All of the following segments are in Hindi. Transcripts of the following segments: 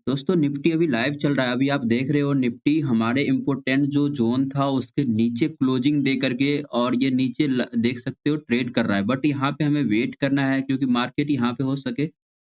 दोस्तों निफ्टी अभी लाइव चल रहा है। अभी आप देख रहे हो निफ्टी हमारे इम्पोर्टेंट जो ज़ोन था उसके नीचे क्लोजिंग दे करके और ये नीचे देख सकते हो ट्रेड कर रहा है। बट यहाँ पे हमें वेट करना है क्योंकि मार्केट यहाँ पे हो सके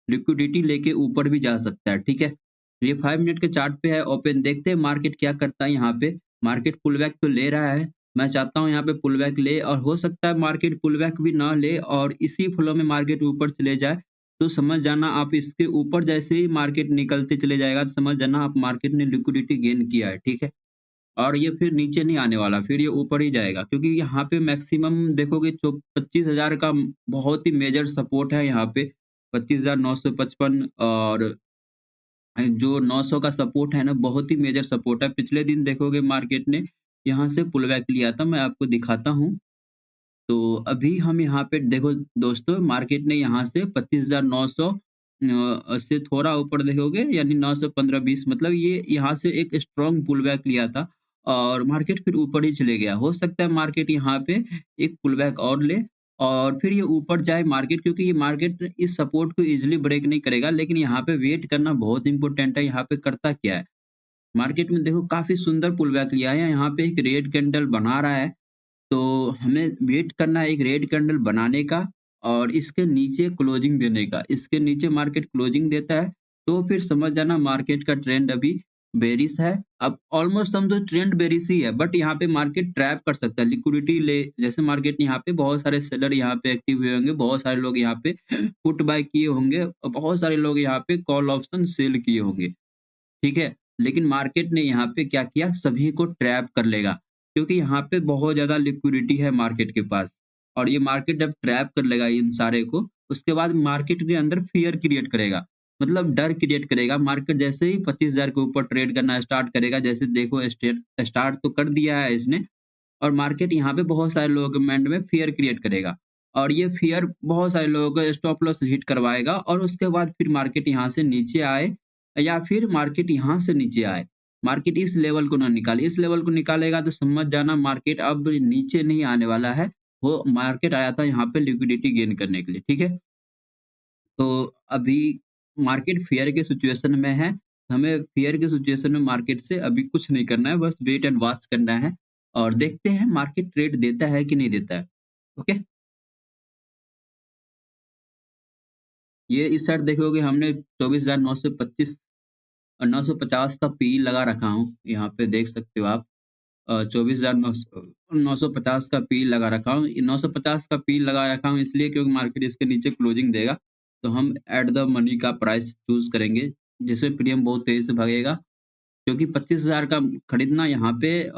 लिक्विडिटी लेके ऊपर भी जा सकता है, ठीक है? ये 5 मिनट के चार्ट पे है ओपन, देखते हैं मार्केट क्या करता है यहाँ पे। मार्केट पुल बैक तो ले रहा है। मैं चाहता हूँ यहाँ पे पुल बैक ले और हो सकता है मार्केट पुल बैक भी ना ले और इसी फ्लो में मार्केट ऊपर चले जाए। तो समझ जाना आप इसके ऊपर जैसे ही मार्केट निकलते चले जाएगा तो समझ जाना आप मार्केट ने लिक्विडिटी गेन किया है, ठीक है? और ये फिर नीचे नहीं आने वाला, फिर ये ऊपर ही जाएगा क्योंकि यहाँ पे मैक्सिमम देखोगे 25,000 का बहुत ही मेजर सपोर्ट है यहाँ पे, 25,955 और जो 900 का सपोर्ट है ना बहुत ही मेजर सपोर्ट है। पिछले दिन देखोगे मार्केट ने यहाँ से पुल बैक लिया था, मैं आपको दिखाता हूँ। तो अभी हम यहाँ पे देखो दोस्तों मार्केट ने यहाँ से 25,900 से थोड़ा ऊपर देखोगे यानी 915-20 मतलब ये यहाँ से एक स्ट्रॉन्ग पुल बैक लिया था और मार्केट फिर ऊपर ही चले गया। हो सकता है मार्केट यहाँ पे एक पुल बैक और ले और फिर ये ऊपर जाए मार्केट क्योंकि ये मार्केट इस सपोर्ट को ईज़िली ब्रेक नहीं करेगा लेकिन यहाँ पे वेट करना बहुत इम्पोर्टेंट है। यहाँ पे करता क्या है? मार्केट में देखो काफ़ी सुंदर पुल बैक लिया है। यहाँ पे एक रेड कैंडल बना रहा है। तो हमें वेट करना है एक रेड कैंडल बनाने का और इसके नीचे क्लोजिंग देने का। इसके नीचे मार्केट क्लोजिंग देता है, तो फिर समझ जाना मार्केट का ट्रेंड अभी बेयरिश है। अब ऑलमोस्ट समझो ट्रेंड बेयरिश ही है, बट यहाँ पे मार्केट ट्रैप कर सकता है, लिक्विडिटी ले जैसे मार्केट यहाँ पे बहुत सारे सेलर यहाँ पे एक्टिव हुए होंगे, बहुत सारे लोग यहाँ पे पुट बाय किए होंगे और बहुत सारे लोग यहाँ पे कॉल ऑप्शन सेल किए होंगे। ठीक है? लेकिन मार्केट ने यहाँ पे क्या किया सभी को ट्रैप कर लेगा, क्योंकि यहाँ पे बहुत ज़्यादा लिक्विडिटी है मार्केट के पास और ये मार्केट जब ट्रैप कर लेगा इन सारे को, उसके बाद मार्केट के अंदर फ़ियर क्रिएट करेगा। मतलब डर क्रिएट करेगा, मार्केट जैसे ही 25,000 के ऊपर ट्रेड करना स्टार्ट करेगा, जैसे देखो स्टार्ट तो कर दिया है इसने और मार्केट यहाँ पे बहुत सारे लोगों के माइंड में फ़ियर क्रिएट करेगा और ये फ़ियर बहुत सारे लोगों को स्टॉप लॉस हिट करवाएगा और उसके बाद फिर मार्केट यहाँ से नीचे आए या फिर मार्केट यहाँ से नीचे आए। मार्केट इस लेवल को ना निकाले, इस लेवल को निकालेगा तो समझ जाना मार्केट अब नीचे नहीं आने वाला है। वो मार्केट आया था यहाँ पे लिक्विडिटी गेन करने के लिए, ठीक है? तो अभी मार्केट फ़ियर के सिचुएशन में है। हमें फ़ियर के सिचुएशन में मार्केट से अभी कुछ नहीं करना है, बस वेट एंड वॉच करना है और देखते हैं मार्केट ट्रेड देता है कि नहीं देता है। ओके? ये इस साइड देखोगे हमने 24,925 और 950 का पी लगा रखा हूँ, यहाँ पे देख सकते हो आप। 24,950 का पी लगा रखा हूँ। ये 950 का पी लगा रखा हूँ इसलिए क्योंकि मार्केट इसके नीचे क्लोजिंग देगा, तो हम एट द मनी का प्राइस चूज़ करेंगे, जिसमें प्रीमियम बहुत तेज़ी से भागेगा। क्योंकि 25,000 का खरीदना यहाँ पे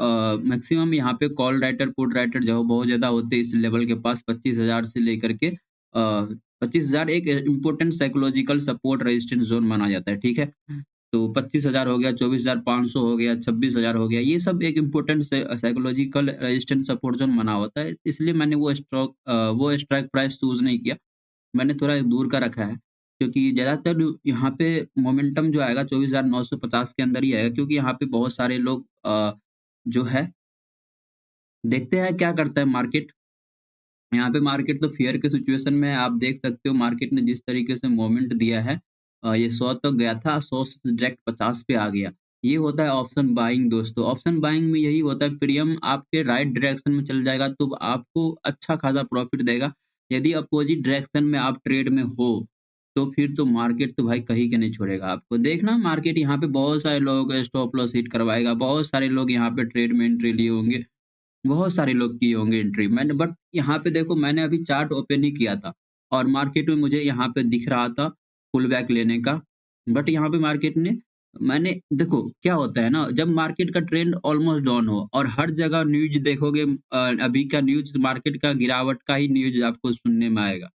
मैक्सिमम यहाँ पे कॉल राइटर, पुट राइटर जो बहुत ज़्यादा होते हैं इस लेवल के पास 25,000 से लेकर के 25,000 एक important psychological support resistance zone माना जाता है, ठीक है? तो 25,000 हो गया, 24,500 हो गया, 26,000 हो गया, ये सब एक important psychological resistance support zone माना होता है, इसलिए मैंने वो स्ट्राइक प्राइस चूज़ नहीं किया। मैंने थोड़ा दूर का रखा है, क्योंकि ज़्यादातर यहाँ पे मोमेंटम जो आएगा 24,950 के अंदर ही आएगा क्योंकि यहाँ पे बहुत सारे लोग जो है देखते हैं क्या करता है मार्केट। यहाँ पे मार्केट तो फ़ियर के सिचुएशन में है, आप देख सकते हो मार्केट ने जिस तरीके से मोमेंट दिया है ये 100 तक गया था, 100 से डायरेक्ट 50 पे आ गया। ये होता है ऑप्शन बाइंग दोस्तों, ऑप्शन बाइंग में यही होता है प्रीमियम आपके राइट डायरेक्शन में चल जाएगा तो आपको अच्छा खासा प्रॉफ़िट देगा। यदि अपोज़िट डायरेक्शन में आप ट्रेड में हो, तो फिर तो मार्केट तो भाई कहीं के नहीं छोड़ेगा आपको। देखना मार्केट यहाँ पे बहुत सारे लोगों को स्टॉप लॉस हिट करवाएगा, बहुत सारे लोग यहाँ पे ट्रेड में एंट्री लिए होंगे। बहुत सारे लोग किए होंगे एंट्री मैंने बट यहाँ पे देखो मैंने अभी चार्ट ओपन ही किया था और मार्केट में मुझे यहाँ पे दिख रहा था पुल बैक लेने का। बट यहाँ पे मार्केट ने मैंने देखो क्या होता है ना जब मार्केट का ट्रेंड ऑलमोस्ट डाउन हो और हर जगह न्यूज़ देखोगे अभी का न्यूज़ मार्केट का गिरावट का ही न्यूज़ आपको सुनने में आएगा।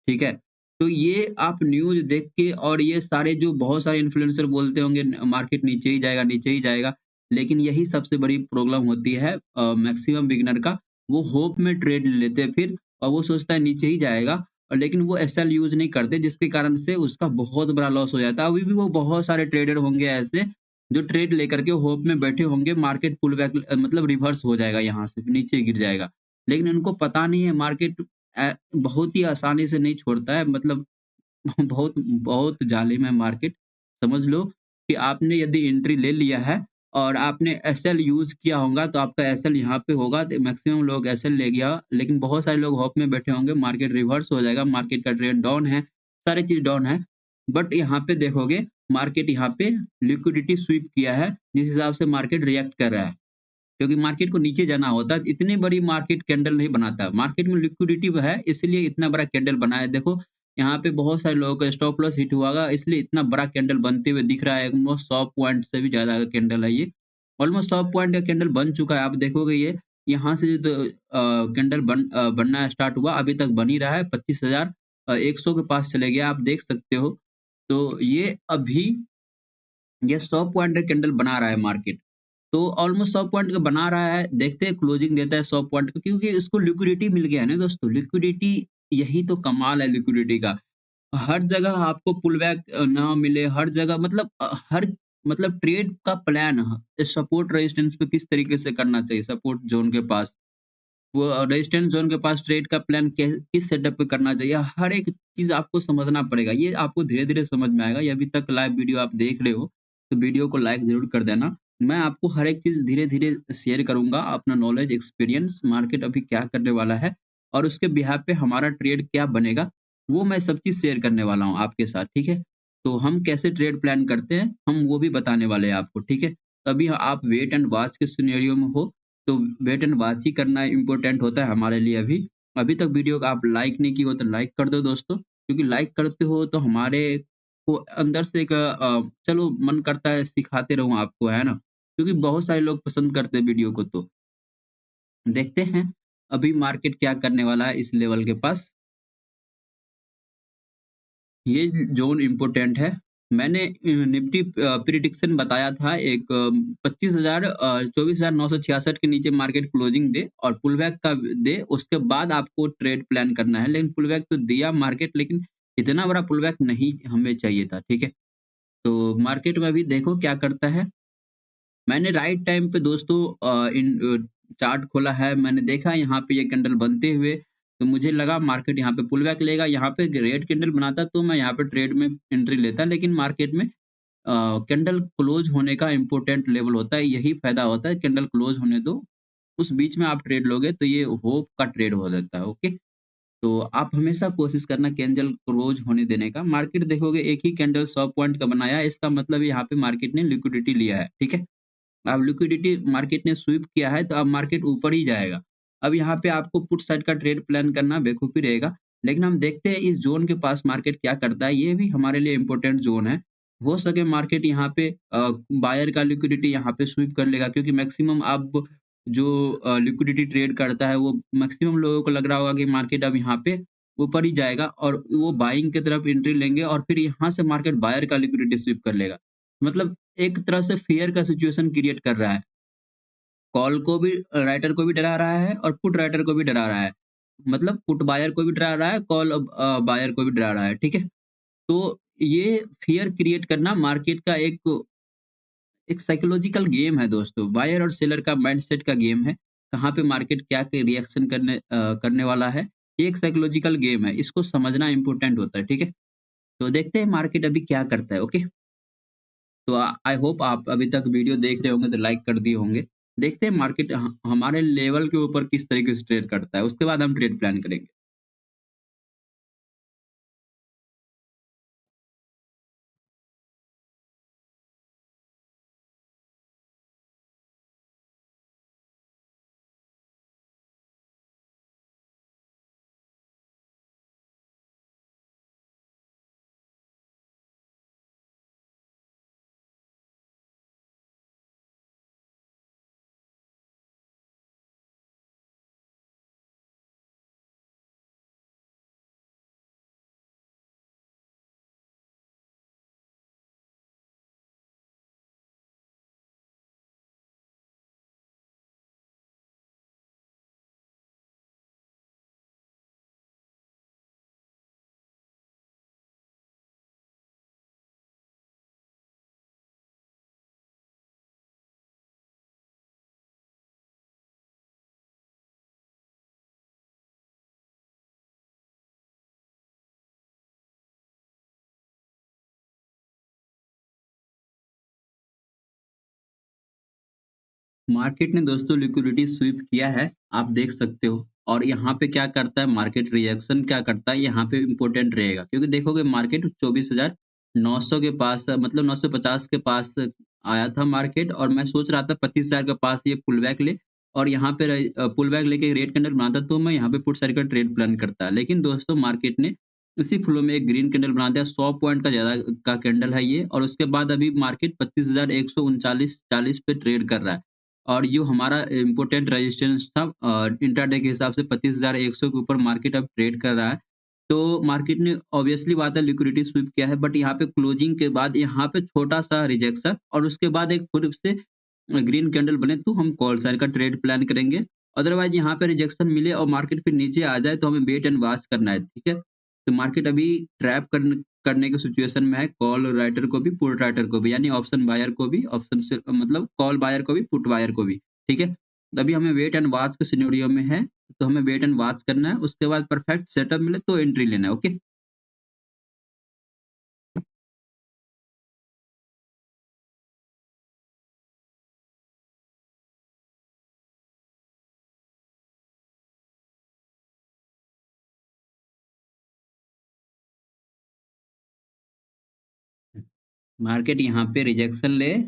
ठीक है? तो ये आप न्यूज़ देख के और ये सारे जो बहुत सारे इन्फ्लुएंसर बोलते होंगे न मार्केट नीचे ही जाएगा, नीचे ही जाएगा। लेकिन यही सबसे बड़ी प्रॉब्लम होती है मैक्सिमम बिगिनर का, वो होप में ट्रेड ले लेते हैं फिर और वो सोचता है नीचे ही जाएगा और लेकिन वो एसएल यूज़ नहीं करते जिसके कारण से उसका बहुत बड़ा लॉस हो जाता है। अभी भी वो बहुत सारे ट्रेडर होंगे ऐसे, जो ट्रेड लेकर के होप में बैठे होंगे मार्केट पुल बैक मतलब रिवर्स हो जाएगा यहाँ से, नीचे गिर जाएगा। लेकिन उनको पता नहीं है मार्केट बहुत ही आसानी से नहीं छोड़ता है मतलब बहुत बहुत जालिम है मार्केट, समझ लो। कि आपने यदि एंट्री ले लिया है और आपने एसएल यूज़ किया होगा तो आपका एसएल यहाँ पे होगा तो मैक्सिमम लोग एसएल ले गया, लेकिन बहुत सारे लोग होप में बैठे होंगे, मार्केट रिवर्स हो जाएगा, मार्केट का ट्रेंड डाउन है, सारी चीज़ डाउन है। बट यहाँ पे देखोगे मार्केट यहाँ पे लिक्विडिटी स्वीप किया है, जिस हिसाब से मार्केट रिएक्ट कर रहा है। क्योंकि मार्केट को नीचे जाना होता है, इतनी बड़ी मार्केट कैंडल नहीं बनाता। मार्केट में लिक्विडिटी है, इसलिए इतना बड़ा कैंडल बना है। देखो, यहाँ पे बहुत सारे लोगों का स्टॉप लॉस हिट हुआ होगा, इसलिए इतना बड़ा कैंडल बनते हुए दिख रहा है। ऑलमोस्ट 100 पॉइंट से भी ज़्यादा का कैंडल है ये। ऑलमोस्ट 100 पॉइंट का कैंडल बन चुका है। आप देखोगे ये, यहाँ से जो कैंडल बनना स्टार्ट हुआ, अभी तक बन ही रहा है। 25,000 100 के पास चले गया, आप देख सकते हो। तो ये अभी ये 100 पॉइंट का कैंडल बना रहा है मार्केट। तो ऑलमोस्ट 100 पॉइंट का बना रहा है, देखते हैं क्लोजिंग देता है 100 पॉइंट का, क्योंकि इसको लिक्विडिटी मिल गया है ना दोस्तों, लिक्विडिटी, यही तो कमाल है लिक्विडिटी का। हर जगह आपको पुल बैक ना मिले, हर जगह मतलब हर मतलब ट्रेड का प्लान सपोर्ट रेजिस्टेंस पे किस तरीके से करना चाहिए, सपोर्ट ज़ोन के पास वो रेजिस्टेंस ज़ोन के पास ट्रेड का प्लान किस सेटअप पे करना चाहिए, हर एक चीज़ आपको समझना पड़ेगा। ये आपको धीरे-धीरे समझ में आएगा। ये अभी तक लाइव वीडियो आप देख रहे हो, तो वीडियो को लाइक ज़रूर कर देना। मैं आपको हर एक चीज़ धीरे-धीरे शेयर करूँगा, अपना नॉलेज, एक्सपीरियंस, मार्केट अभी क्या करने वाला है और उसके बिहाफ़ पे हमारा ट्रेड क्या बनेगा, वो मैं सब चीज़ शेयर करने वाला हूँ आपके साथ, ठीक है? तो हम कैसे ट्रेड प्लान करते हैं, हम वो भी बताने वाले हैं आपको, ठीक है? तभी आप वेट एंड वॉच के सिनेरियो में हो, तो वेट एंड वॉच ही करना इम्पोर्टेंट होता है हमारे लिए अभी। अभी तक वीडियो को आप लाइक नहीं की हो तो लाइक कर दो दोस्तों, क्योंकि लाइक करते हो तो हमारे को अंदर से एक चलो मन करता है सिखाते रहूँ आपको, है ना? क्योंकि बहुत सारे लोग पसंद करते हैं वीडियो को, तो देखते हैं अभी मार्केट क्या करने वाला है इस लेवल के पास। ये ज़ोन इम्पोर्टेंट है। मैंने निफ्टी प्रिडिक्शन बताया था एक 25,000 24,966 के नीचे मार्केट क्लोजिंग दे और पुलबैक का दे, उसके बाद आपको ट्रेड प्लान करना है। लेकिन पुलबैक तो दिया मार्केट, लेकिन इतना बड़ा पुलबैक नहीं हमें चाहिए था, ठीक है? तो मार्केट में अभी देखो क्या करता है। मैंने राइट टाइम पे दोस्तों चार्ट खोला है, मैंने देखा यहाँ पे ये कैंडल बनते हुए, तो मुझे लगा मार्केट यहाँ पे पुल बैक लेगा, यहाँ पे रेड कैंडल बनाता तो मैं यहाँ पे ट्रेड में एंट्री लेता, लेकिन मार्केट में कैंडल क्लोज होने का इम्पोर्टेंट लेवल होता है, यही फायदा होता है, कैंडल क्लोज होने दो, उस बीच में आप ट्रेड लोगे तो ये होप का ट्रेड हो जाता है, ओके। तो आप हमेशा कोशिश करना कैंडल क्लोज होने देने का। मार्केट देखोगे एक ही कैंडल 100 पॉइंट का बनाया है, इसका मतलब यहाँ पे मार्केट ने लिक्विडिटी लिया है, ठीक है। अब लिक्विडिटी मार्केट ने स्वीप किया है, तो अब मार्केट ऊपर ही जाएगा। अब यहाँ पे आपको पुट साइड का ट्रेड प्लान करना बेवकूफ़ी रहेगा। लेकिन हम देखते हैं इस ज़ोन के पास मार्केट क्या करता है, ये भी हमारे लिए इम्पोर्टेंट ज़ोन है। हो सके मार्केट यहाँ पे बायर का लिक्विडिटी यहाँ पे स्वीप कर लेगा, क्योंकि मैक्सिमम अब जो लिक्विडिटी ट्रेड करता है, वो मैक्सिमम लोगों को लग रहा होगा कि मार्केट अब यहाँ पे ऊपर ही जाएगा और वो बाइंग की तरफ एंट्री लेंगे और फिर यहाँ से मार्केट बायर का लिक्विडिटी स्वीप कर लेगा। मतलब एक तरह से फ़ियर का सिचुएशन क्रिएट कर रहा है। कॉल को भी राइटर को भी डरा रहा है और पुट राइटर को भी डरा रहा है। मतलब पुट बायर को भी डरा रहा है, कॉल बायर को भी डरा रहा है, ठीक है? तो ये फ़ियर क्रिएट करना मार्केट का एक साइकोलॉजिकल गेम है दोस्तों। बायर और सेलर का माइंडसेट का गेम है। कहाँ पे मार्केट क्या रिएक्शन करने वाला है, ये एक साइकोलॉजिकल गेम है। इसको समझना इम्पोर्टेंट होता है, ठीक है? तो देखते हैं मार्केट अभी क्या करता है, ओके? तो आई होप आप अभी तक वीडियो देख रहे होंगे तो लाइक कर दिए होंगे। देखते हैं मार्केट हमारे लेवल के ऊपर किस तरीके से ट्रेड करता है, उसके बाद हम ट्रेड प्लान करेंगे। मार्केट ने दोस्तों लिक्विडिटी स्वीप किया है, आप देख सकते हो। और यहाँ पे क्या करता है मार्केट, रिएक्शन क्या करता है यहाँ पे इम्पोर्टेंट रहेगा, क्योंकि देखोगे मार्केट 24,900 के पास मतलब 950 के पास आया था मार्केट, और मैं सोच रहा था 25,000 के पास ये पुल बैक ले, और यहाँ पे पुल बैक लेके रेड कैंडल बनाता तो मैं यहाँ पे पुट साइड का ट्रेड प्लान करता। लेकिन दोस्तों मार्केट ने इसी फ्लो में एक ग्रीन कैंडल बना दिया, 100 पॉइंट का ज़्यादा का कैंडल है ये, और उसके बाद अभी मार्केट 25,139 पे ट्रेड कर रहा है। और जो हमारा इम्पोर्टेंट रेजिस्टेंस था इंट्राडे के हिसाब से 25,100 के ऊपर मार्केट अब ट्रेड कर रहा है। तो मार्केट ने ऑब्वियसली बात है लिक्विडिटी स्वीप किया है, बट यहाँ पे क्लोजिंग के बाद यहाँ पे छोटा-सा रिजेक्शन और उसके बाद एक फिर से ग्रीन कैंडल बने तो हम कॉल साइड का ट्रेड प्लान करेंगे। अदरवाइज़ यहाँ पे रिजेक्शन मिले और मार्केट फिर नीचे आ जाए तो हमें वेट एंड वॉच करना है, ठीक है? तो मार्केट अभी ट्रैप करने की सिचुएशन में है, कॉल राइटर को भी, पुट राइटर को भी, यानी ऑप्शन बायर को भी, ऑप्शन से मतलब कॉल बायर को भी, पुट बायर को भी, ठीक है? तो अभी हमें वेट एंड वॉच के सिनेरियो में है, तो हमें वेट एंड वॉच करना है, उसके बाद परफेक्ट सेटअप मिले तो एंट्री लेना है, ओके? मार्केट यहाँ पे रिजेक्शन ले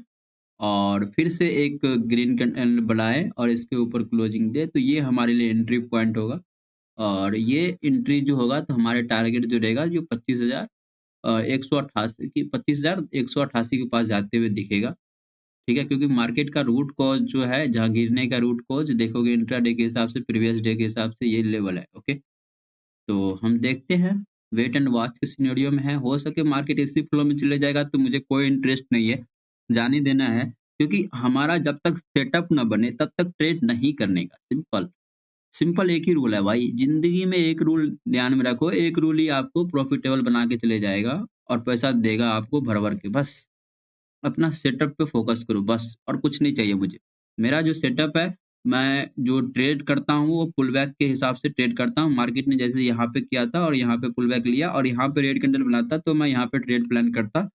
और फिर से एक ग्रीन कैंडल बनाए और इसके ऊपर क्लोजिंग दे, तो ये हमारे लिए एंट्री पॉइंट होगा। और ये एंट्री जो होगा तो हमारे टारगेट जो रहेगा जो 188 की 25,188 के पास जाते हुए दिखेगा, ठीक है? क्योंकि मार्केट का रूट कॉज़ जो है, जहाँ गिरने का रूट कॉज़ देखोगे इंट्राडे के हिसाब से, प्रीवियस डे के हिसाब से ये लेवल है, ओके? तो हम देखते हैं, वेट एंड वॉच के सिनेरियो में है, हो सके मार्केट इसी फ्लो में चले जाएगा तो मुझे कोई इंटरेस्ट नहीं है, जाने देना है, क्योंकि हमारा जब तक सेटअप ना बने तब तक ट्रेड नहीं करने का, सिंपल। सिंपल एक ही रूल है भाई, ज़िंदगी में एक रूल ध्यान में रखो, एक रूल ही आपको प्रॉफिटेबल बना के चले जाएगा और पैसा देगा आपको भर-भर के, बस। अपना सेटअप पे फ़ोकस करो बस, और कुछ नहीं चाहिए मुझे। मेरा जो सेटअप है, मैं जो ट्रेड करता हूँ वो पुल बैक के हिसाब से ट्रेड करता हूँ। मार्केट ने जैसे यहाँ पे किया था और यहाँ पे पुल बैक लिया और यहाँ पे रेड कैंडल बनाता तो मैं यहाँ पे ट्रेड प्लान करता,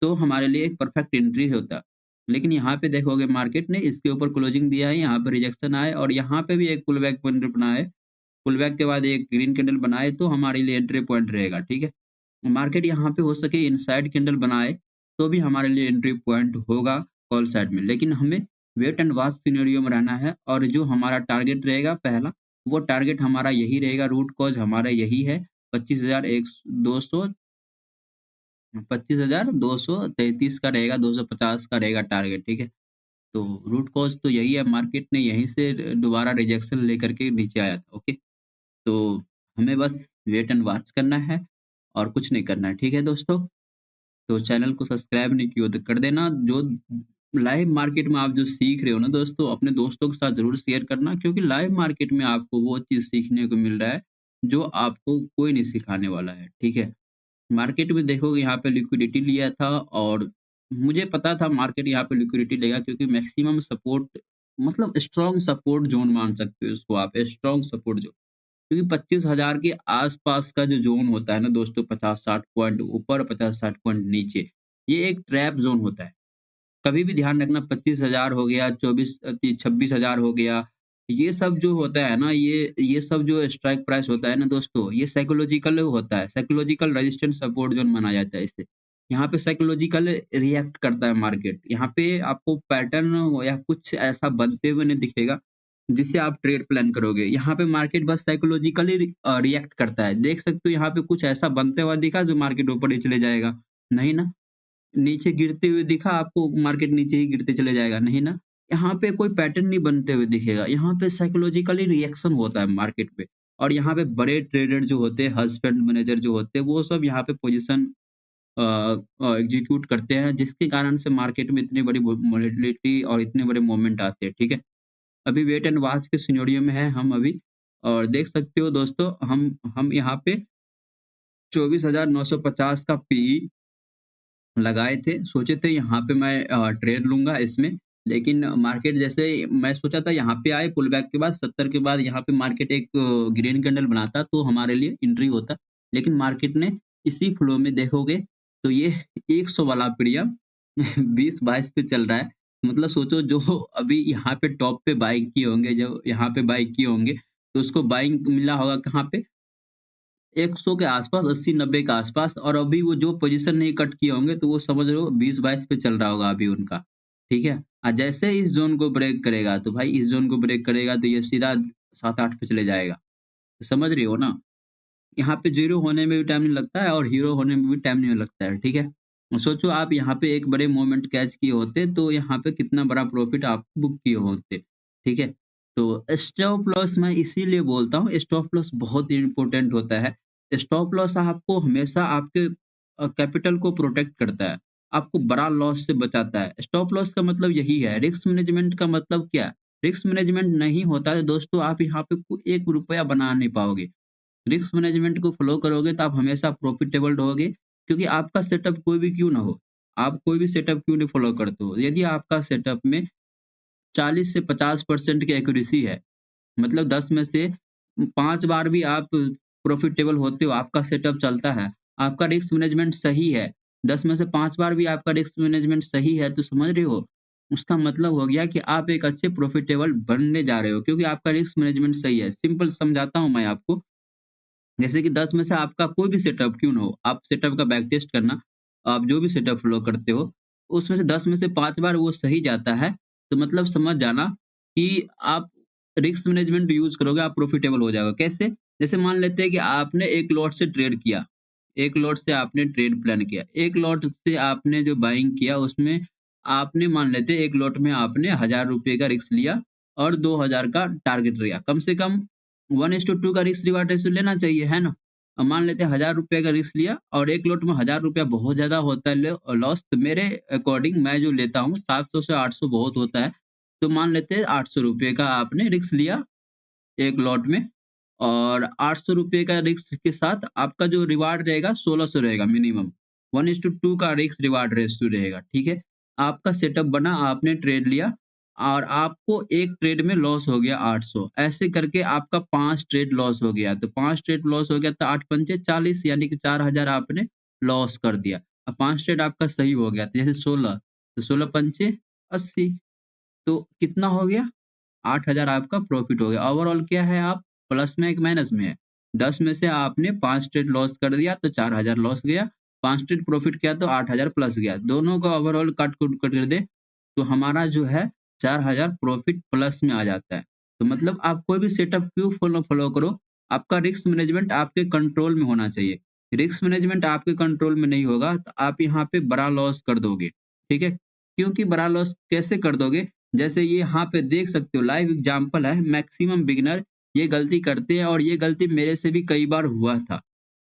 तो हमारे लिए एक परफेक्ट एंट्री होता। लेकिन यहाँ पे देखोगे मार्केट ने इसके ऊपर क्लोजिंग दिया है, यहाँ पे रिजेक्शन आए और यहाँ पे भी एक पुल बैक कैंडल बना है। पुल बैक के बाद एक ग्रीन कैंडल बनाए तो हमारे लिए एंट्री पॉइंट रहेगा, ठीक है? मार्केट यहाँ पे हो सके इनसाइड कैंडल बनाए, तो भी हमारे लिए एंट्री पॉइंट होगा कॉल साइड में। लेकिन हमें वेट एंड वॉच सिनेरियो में रहना है और जो हमारा टारगेट रहेगा पहला, वो टारगेट हमारा यही रहेगा, रूट कॉज़ हमारा यही है 25,200 25,233 का रहेगा, 250 का रहेगा टारगेट, ठीक है? तो रूट कॉज़ तो यही है, मार्केट ने यहीं से दोबारा रिजेक्शन लेकर के नीचे आया था, ओके? तो हमें बस वेट एंड वॉच करना है और कुछ नहीं करना है, ठीक है दोस्तों? तो चैनल को सब्सक्राइब नहीं किया हो तो कर देना। जो लाइव मार्केट में आप जो सीख रहे हो ना दोस्तों, अपने दोस्तों के साथ ज़रूर शेयर करना, क्योंकि लाइव मार्केट में आपको वो चीज़ सीखने को मिल रहा है, जो आपको कोई नहीं सिखाने वाला है, ठीक है? मार्केट में देखोगे यहाँ पे लिक्विडिटी लिया था और मुझे पता था मार्केट यहाँ पे लिक्विडिटी लेगा, क्योंकि मैक्सिमम सपोर्ट मतलब स्ट्रॉन्ग सपोर्ट ज़ोन मान सकते हो इसको आप, स्ट्रॉन्ग सपोर्ट ज़ोन। क्योंकि 25,000 के आस-पास का जो ज़ोन होता है ना दोस्तों, 50-60 पॉइंट ऊपर, 50-60 पॉइंट नीचे, ये एक ट्रैप ज़ोन होता है। कभी भी ध्यान रखना, 25,000 हो गया, 26,000 हो गया, ये सब जो होता है ना, ये सब जो स्ट्राइक प्राइस होता है ना दोस्तों, ये साइकोलॉजिकल होता है, साइकोलॉजिकल रेजिस्टेंस सपोर्ट ज़ोन माना जाता है इसे। यहाँ पे साइकोलॉजिकल रिएक्ट करता है मार्केट, यहाँ पे आपको पैटर्न या कुछ ऐसा बनते हुए नहीं दिखेगा, जिससे आप ट्रेड प्लान करोगे। यहाँ पे मार्केट बस साइकोलॉजिकली रिएक्ट करता है। देख सकते हो यहाँ पे कुछ ऐसा बनते हुआ दिखा जो मार्केट ऊपर ही चले जाएगा? नहीं ना। नीचे गिरते हुए दिखा आपको, मार्केट नीचे ही गिरते चले जाएगा? नहीं ना। यहाँ पे कोई पैटर्न नहीं बनते हुए दिखेगा, यहाँ पे साइकोलॉजिकली रिएक्शन होता है मार्केट पे। और यहाँ पे बड़े ट्रेडर जो होते हैं, हस्बैंड मैनेजर जो होते हैं, वो सब यहाँ पे पोजीशन एग्जीक्यूट करते हैं, जिसके कारण से मार्केट में इतनी बड़ी वोलेटिलिटी और इतने बड़े मूवमेंट आते हैं, ठीक है? अभी वेट एंड वॉच के सिनेरियो में है हम अभी, और देख सकते हो दोस्तों, हम यहाँ पे 24,950 का पीई लगाए थे, सोचे थे यहाँ पे मैं ट्रेड लूँगा इसमें, लेकिन मार्केट जैसे मैं सोचा था यहाँ पे आए पुल बैक के बाद 70 के बाद यहाँ पे मार्केट एक ग्रीन कैंडल बनाता तो हमारे लिए एंट्री होता। लेकिन मार्केट ने इसी फ्लो में देखोगे तो ये 100 वाला प्रीमियम 20-22 पे चल रहा है। मतलब सोचो जो अभी यहाँ पे टॉप पे बाय किए होंगे, जो यहाँ पे बाय किए होंगे, तो उसको बाइंग मिला होगा कहाँ पे? 100 के आसपास, 80-90 के आसपास, और अभी वो जो पोज़ीशन नहीं कट किए होंगे तो वो समझ लो 20-22 पे चल रहा होगा अभी उनका, ठीक है? जैसे ही इस ज़ोन को ब्रेक करेगा तो भाई इस ज़ोन को ब्रेक करेगा तो ये सीधा 7-8 पे चले जाएगा। तो समझ रही हो ना? यहाँ पे ज़ीरो होने में भी टाइम नहीं लगता है और हीरो होने में भी टाइम नहीं लगता है, ठीक है? सोचो आप यहाँ पे एक बड़े मोमेंट कैच किए होते तो यहाँ पे कितना बड़ा प्रॉफ़िट आप बुक किए होते, ठीक है? तो स्टॉप लॉस मैं इसीलिए बोलता हूँ, स्टॉप लॉस बहुत इम्पोर्टेंट होता है। स्टॉप लॉस आपको हमेशा आपके कैपिटल को प्रोटेक्ट करता है, आपको बड़ा लॉस से बचाता है। स्टॉप लॉस का मतलब यही है, रिस्क मैनेजमेंट का मतलब क्या है? रिस्क मैनेजमेंट नहीं होता है दोस्तों, आप यहाँ पे को 1 रुपया बना नहीं पाओगे। रिस्क मैनेजमेंट को फ़ॉलो करोगे तो आप हमेशा प्रॉफ़िटेबल रहोगे, क्योंकि आपका सेटअप कोई भी क्यों ना हो, आप कोई भी सेटअप क्यों नहीं फ़ॉलो करते हो, यदि आपका सेटअप में 40 से 50% की एक्यूरेसी है, मतलब 10 में से 5 बार भी आप प्रॉफ़िटेबल होते हो, आपका सेटअप चलता है, आपका रिस्क मैनेजमेंट सही है, 10 में से 5 बार भी आपका रिस्क मैनेजमेंट सही है, तो समझ रहे हो? उसका मतलब हो गया कि आप एक अच्छे प्रॉफ़िटेबल बनने जा रहे हो, क्योंकि आपका रिस्क मैनेजमेंट सही है। सिंपल समझाता हूँ मैं आपको। जैसे कि 10 में से आपका कोई भी सेटअप क्यों ना हो, आप सेटअप का बैक टेस्ट करना, आप जो भी सेटअप फ़ॉलो करते हो, उसमें से 10 में से 5 बार वो सही जाता है, तो मतलब समझ जाना कि आप रिस्क मैनेजमेंट यूज़ करोगे, आप प्रॉफ़िटेबल हो जाओगे। कैसे? जैसे मान लेते हैं कि आपने एक लॉट से ट्रेड किया, एक लॉट से आपने ट्रेड प्लान किया, एक लॉट से आपने जो बाइंग किया उसमें आपने मान लेते हैं एक लॉट में आपने ₹1000 का रिस्क लिया और 2000 का टारगेट लिया। कम से कम 1:2 का रिस्क रिवार्ड रेशियो लेना चाहिए, है ना? मान लेते हैं ₹1000 का रिस्क लिया और एक लॉट में ₹1000 बहुत ज़्यादा होता है लॉस, तो मेरे अकॉर्डिंग मैं जो लेता हूँ 700 से 800 बहुत होता है। तो मान लेते हैं ₹800 का आपने रिस्क लिया एक लॉट में, और ₹800 का रिस्क के साथ आपका जो रिवार्ड रहेगा 1600 रहेगा मिनिमम। 1:2 का रिस्क रिवार्ड रेशियो रहेगा, ठीक है? आपका सेटअप बना, आपने ट्रेड लिया और आपको एक ट्रेड में लॉस हो गया 800, ऐसे करके आपका 5 ट्रेड लॉस हो गया। तो 5 ट्रेड लॉस हो गया तो 8 पंचे 40, यानी कि 4000 आपने लॉस कर दिया। अब 5 ट्रेड आपका सही हो गया, तो जैसे 16, तो 16 पंचे 80, तो कितना हो गया? 8000 आपका प्रॉफ़िट हो गया। ओवरऑल क्या है, आप प्लस में है कि माइनस में है? 10 में से आपने 5 ट्रेड लॉस कर दिया तो 4000 लॉस गया, 5 ट्रेड प्रॉफ़िट किया तो 8000 प्लस गया। दोनों का ओवरऑल काट-कूट कर दे तो हमारा जो है 4000 प्रॉफ़िट प्लस में आ जाता है। तो मतलब आप कोई भी सेटअप क्यों फ़ॉलो फ़ॉलो करो, आपका रिस्क मैनेजमेंट आपके कंट्रोल में होना चाहिए। रिस्क मैनेजमेंट आपके कंट्रोल में नहीं होगा तो आप यहाँ पे बड़ा लॉस कर दोगे, ठीक है? क्योंकि बड़ा लॉस कैसे कर दोगे? जैसे ये यहाँ पे देख सकते हो, लाइव एग्ज़ाम्पल है, मैक्सिमम बिगिनर ये गलती करते हैं और ये गलती मेरे से भी कई बार हुआ था।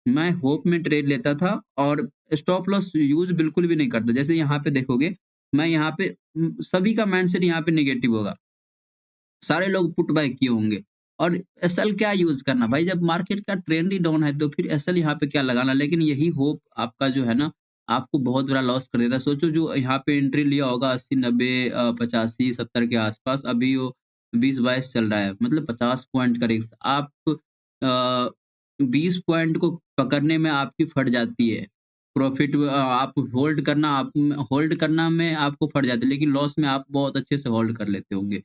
मैं होप में ट्रेड लेता था और स्टॉप लॉस यूज़ बिल्कुल भी नहीं करता। जैसे यहाँ पे देखोगे, मैं यहाँ पे सभी का माइंडसेट यहाँ पे नेगेटिव होगा। सारे लोग पुट बाय किए होंगे और एसएल क्या यूज़ करना भाई, जब मार्केट का ट्रेंड ही डाउन है तो फिर एसएल यहाँ पे क्या लगाना। लेकिन यही होप आपका जो है ना, आपको बहुत बड़ा लॉस कर देता है। सोचो जो यहाँ पे एंट्री लिया होगा 80, 90, 85, 70 के आसपास, अभी वो 20-22 चल रहा है, मतलब 50 पॉइंट का रिस्क। आप 20 पॉइंट को पकड़ने में आपकी फट जाती है। प्रॉफिट आप होल्ड करना में आपको फट जाती है, लेकिन लॉस में आप बहुत अच्छे से होल्ड कर लेते होंगे।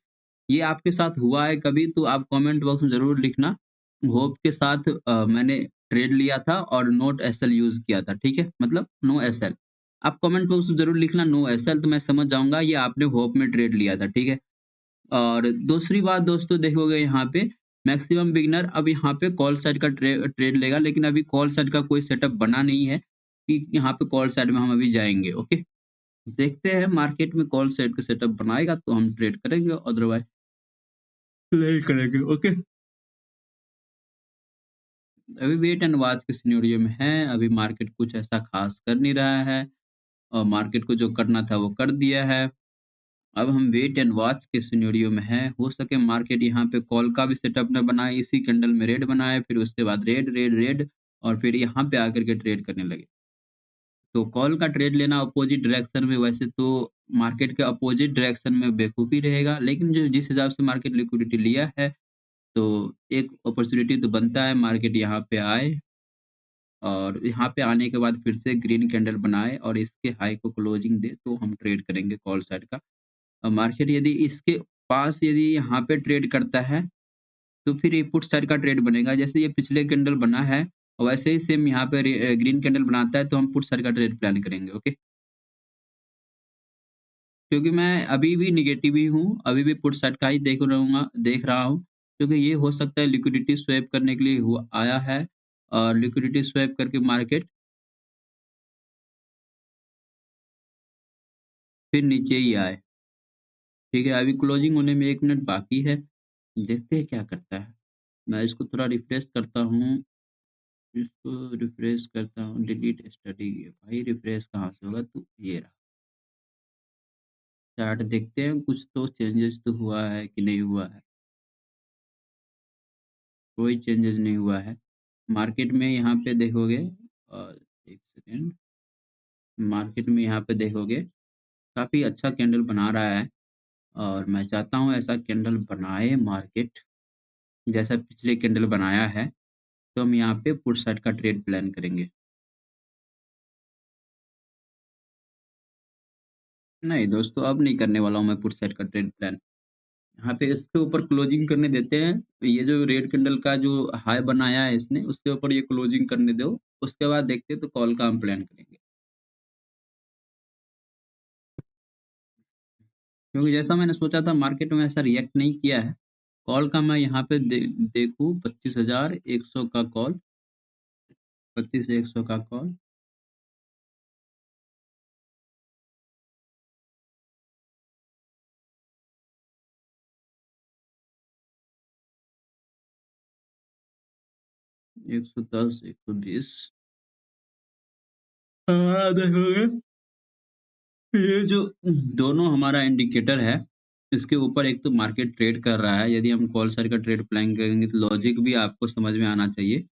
ये आपके साथ हुआ है कभी तो आप कमेंट बॉक्स में ज़रूर लिखना। होप के साथ मैंने ट्रेड लिया था और नोट एसएल यूज़ किया था, ठीक है? मतलब नो एसएल। आप कमेंट बॉक्स में ज़रूर लिखना नो एसएल, तो मैं समझ जाऊँगा ये आपने होप में ट्रेड लिया था, ठीक है? और दूसरी बात दोस्तों देखोगे यहाँ पे, मैक्सिमम बिगिनर अब यहाँ पे कॉल साइड का ट्रेड लेगा, लेकिन अभी कॉल साइड का कोई सेटअप बना नहीं है कि यहाँ पे कॉल साइड में हम अभी जाएँगे, ओके? देखते हैं मार्केट में कॉल साइड का सेटअप बनाएगा तो हम ट्रेड करेंगे, अदरवाइज़ नहीं करेंगे, ओके? अभी वेट एंड वॉच के सिनेरियो में है, अभी मार्केट कुछ ऐसा ख़ास कर नहीं रहा है और मार्केट को जो करना था वो कर दिया है। अब हम वेट एंड वॉच के सिनेरियो में हैं, हो सके मार्केट यहाँ पे कॉल का भी सेटअप ना बनाए, इसी कैंडल में रेड बनाए, फिर उसके बाद रेड, रेड, रेड और फिर यहाँ पे आकर के ट्रेड करने लगे। तो कॉल का ट्रेड लेना अपोज़िट डायरेक्शन में, वैसे तो मार्केट के अपोज़िट डायरेक्शन में बेवकूफ़ी रहेगा, लेकिन जो जिस हिसाब से मार्केट लिक्विडिटी लिया है, तो एक अपॉर्च्युनिटी तो बनता है मार्केट यहाँ पे आए और यहाँ पे आने के बाद फिर से ग्रीन कैंडल बनाए और इसके हाई को क्लोजिंग दे, तो हम ट्रेड करेंगे कॉल साइड का। मार्केट यदि इसके पास यदि यहाँ पे ट्रेड करता है, तो फिर ये पुट साइड का ट्रेड बनेगा। जैसे ये पिछले कैंडल बना है, वैसे ही सेम यहाँ पे ग्रीन कैंडल बनाता है, तो हम पुट साइड का ट्रेड प्लान करेंगे, ओके? क्योंकि मैं अभी भी नेगेटिव ही हूँ, अभी भी पुट साइड का ही देख रहा हूँ, क्योंकि ये हो सकता है लिक्विडिटी स्वैप करने के लिए हुआ आया है और लिक्विडिटी स्वैप करके मार्केट फिर नीचे ही आए। ठीक है, अभी क्लोजिंग होने में 1 मिनट बाकी है, देखते हैं क्या करता है। मैं इसको थोड़ा रिफ्रेश करता हूँ, इसको रिफ्रेश करता हूँ, डिलीट स्टडी भाई रिफ्रेश कहाँ से होगा? तो ये रहा। चार्ट देखते हैं, कुछ तो चेंजेस तो हुआ है कि नहीं हुआ है। कोई चेंजेस नहीं हुआ है। मार्केट में यहाँ पे देखोगे 1 सेकंड, मार्केट में यहाँ पे देखोगे काफ़ी अच्छा कैंडल बना रहा है और मैं चाहता हूँ ऐसा कैंडल बनाए मार्केट, जैसा पिछले कैंडल बनाया है, तो हम यहाँ पे पुट साइड का ट्रेड प्लान करेंगे। नहीं दोस्तों, अब नहीं करने वाला हूँ मैं पुट साइड का ट्रेड प्लान। यहाँ पे इसके ऊपर क्लोजिंग करने देते हैं। ये जो रेड कैंडल का जो हाई बनाया है इसने, उसके ऊपर ये क्लोजिंग करने दो। उसके बाद देखते हैं तो कॉल का हम प्लान करेंगे। क्योंकि जैसा मैंने सोचा था मार्केट में ऐसा रिएक्ट नहीं किया है। कॉल का मैं यहाँ पे देखूँ 25,100 का कॉल, 25,100 का कॉल। 110, 120। हाँ, देखोगे ये जो दोनों हमारा इंडिकेटर है, इसके ऊपर एक तो मार्केट ट्रेड कर रहा है। यदि हम कॉल साइड का ट्रेड प्लान करेंगे तो लॉजिक भी आपको समझ में आना चाहिए।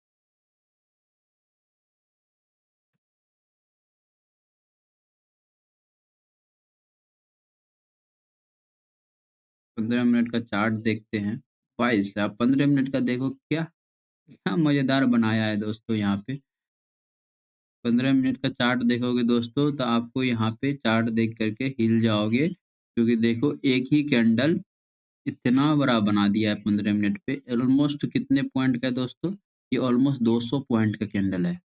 15 मिनट का चार्ट देखते हैं। भाई साहब 15 मिनट का देखो क्या क्या मज़ेदार बनाया है दोस्तों यहाँ पे। 15 मिनट का चार्ट देखोगे दोस्तों तो आपको यहाँ पे चार्ट देख कर के हिल जाओगे। क्योंकि देखो एक ही कैंडल इतना बड़ा बना दिया है 15 मिनट पे। ऑलमोस्ट कितने पॉइंट का है दोस्तों? ये ऑलमोस्ट 200 पॉइंट का कैंडल है।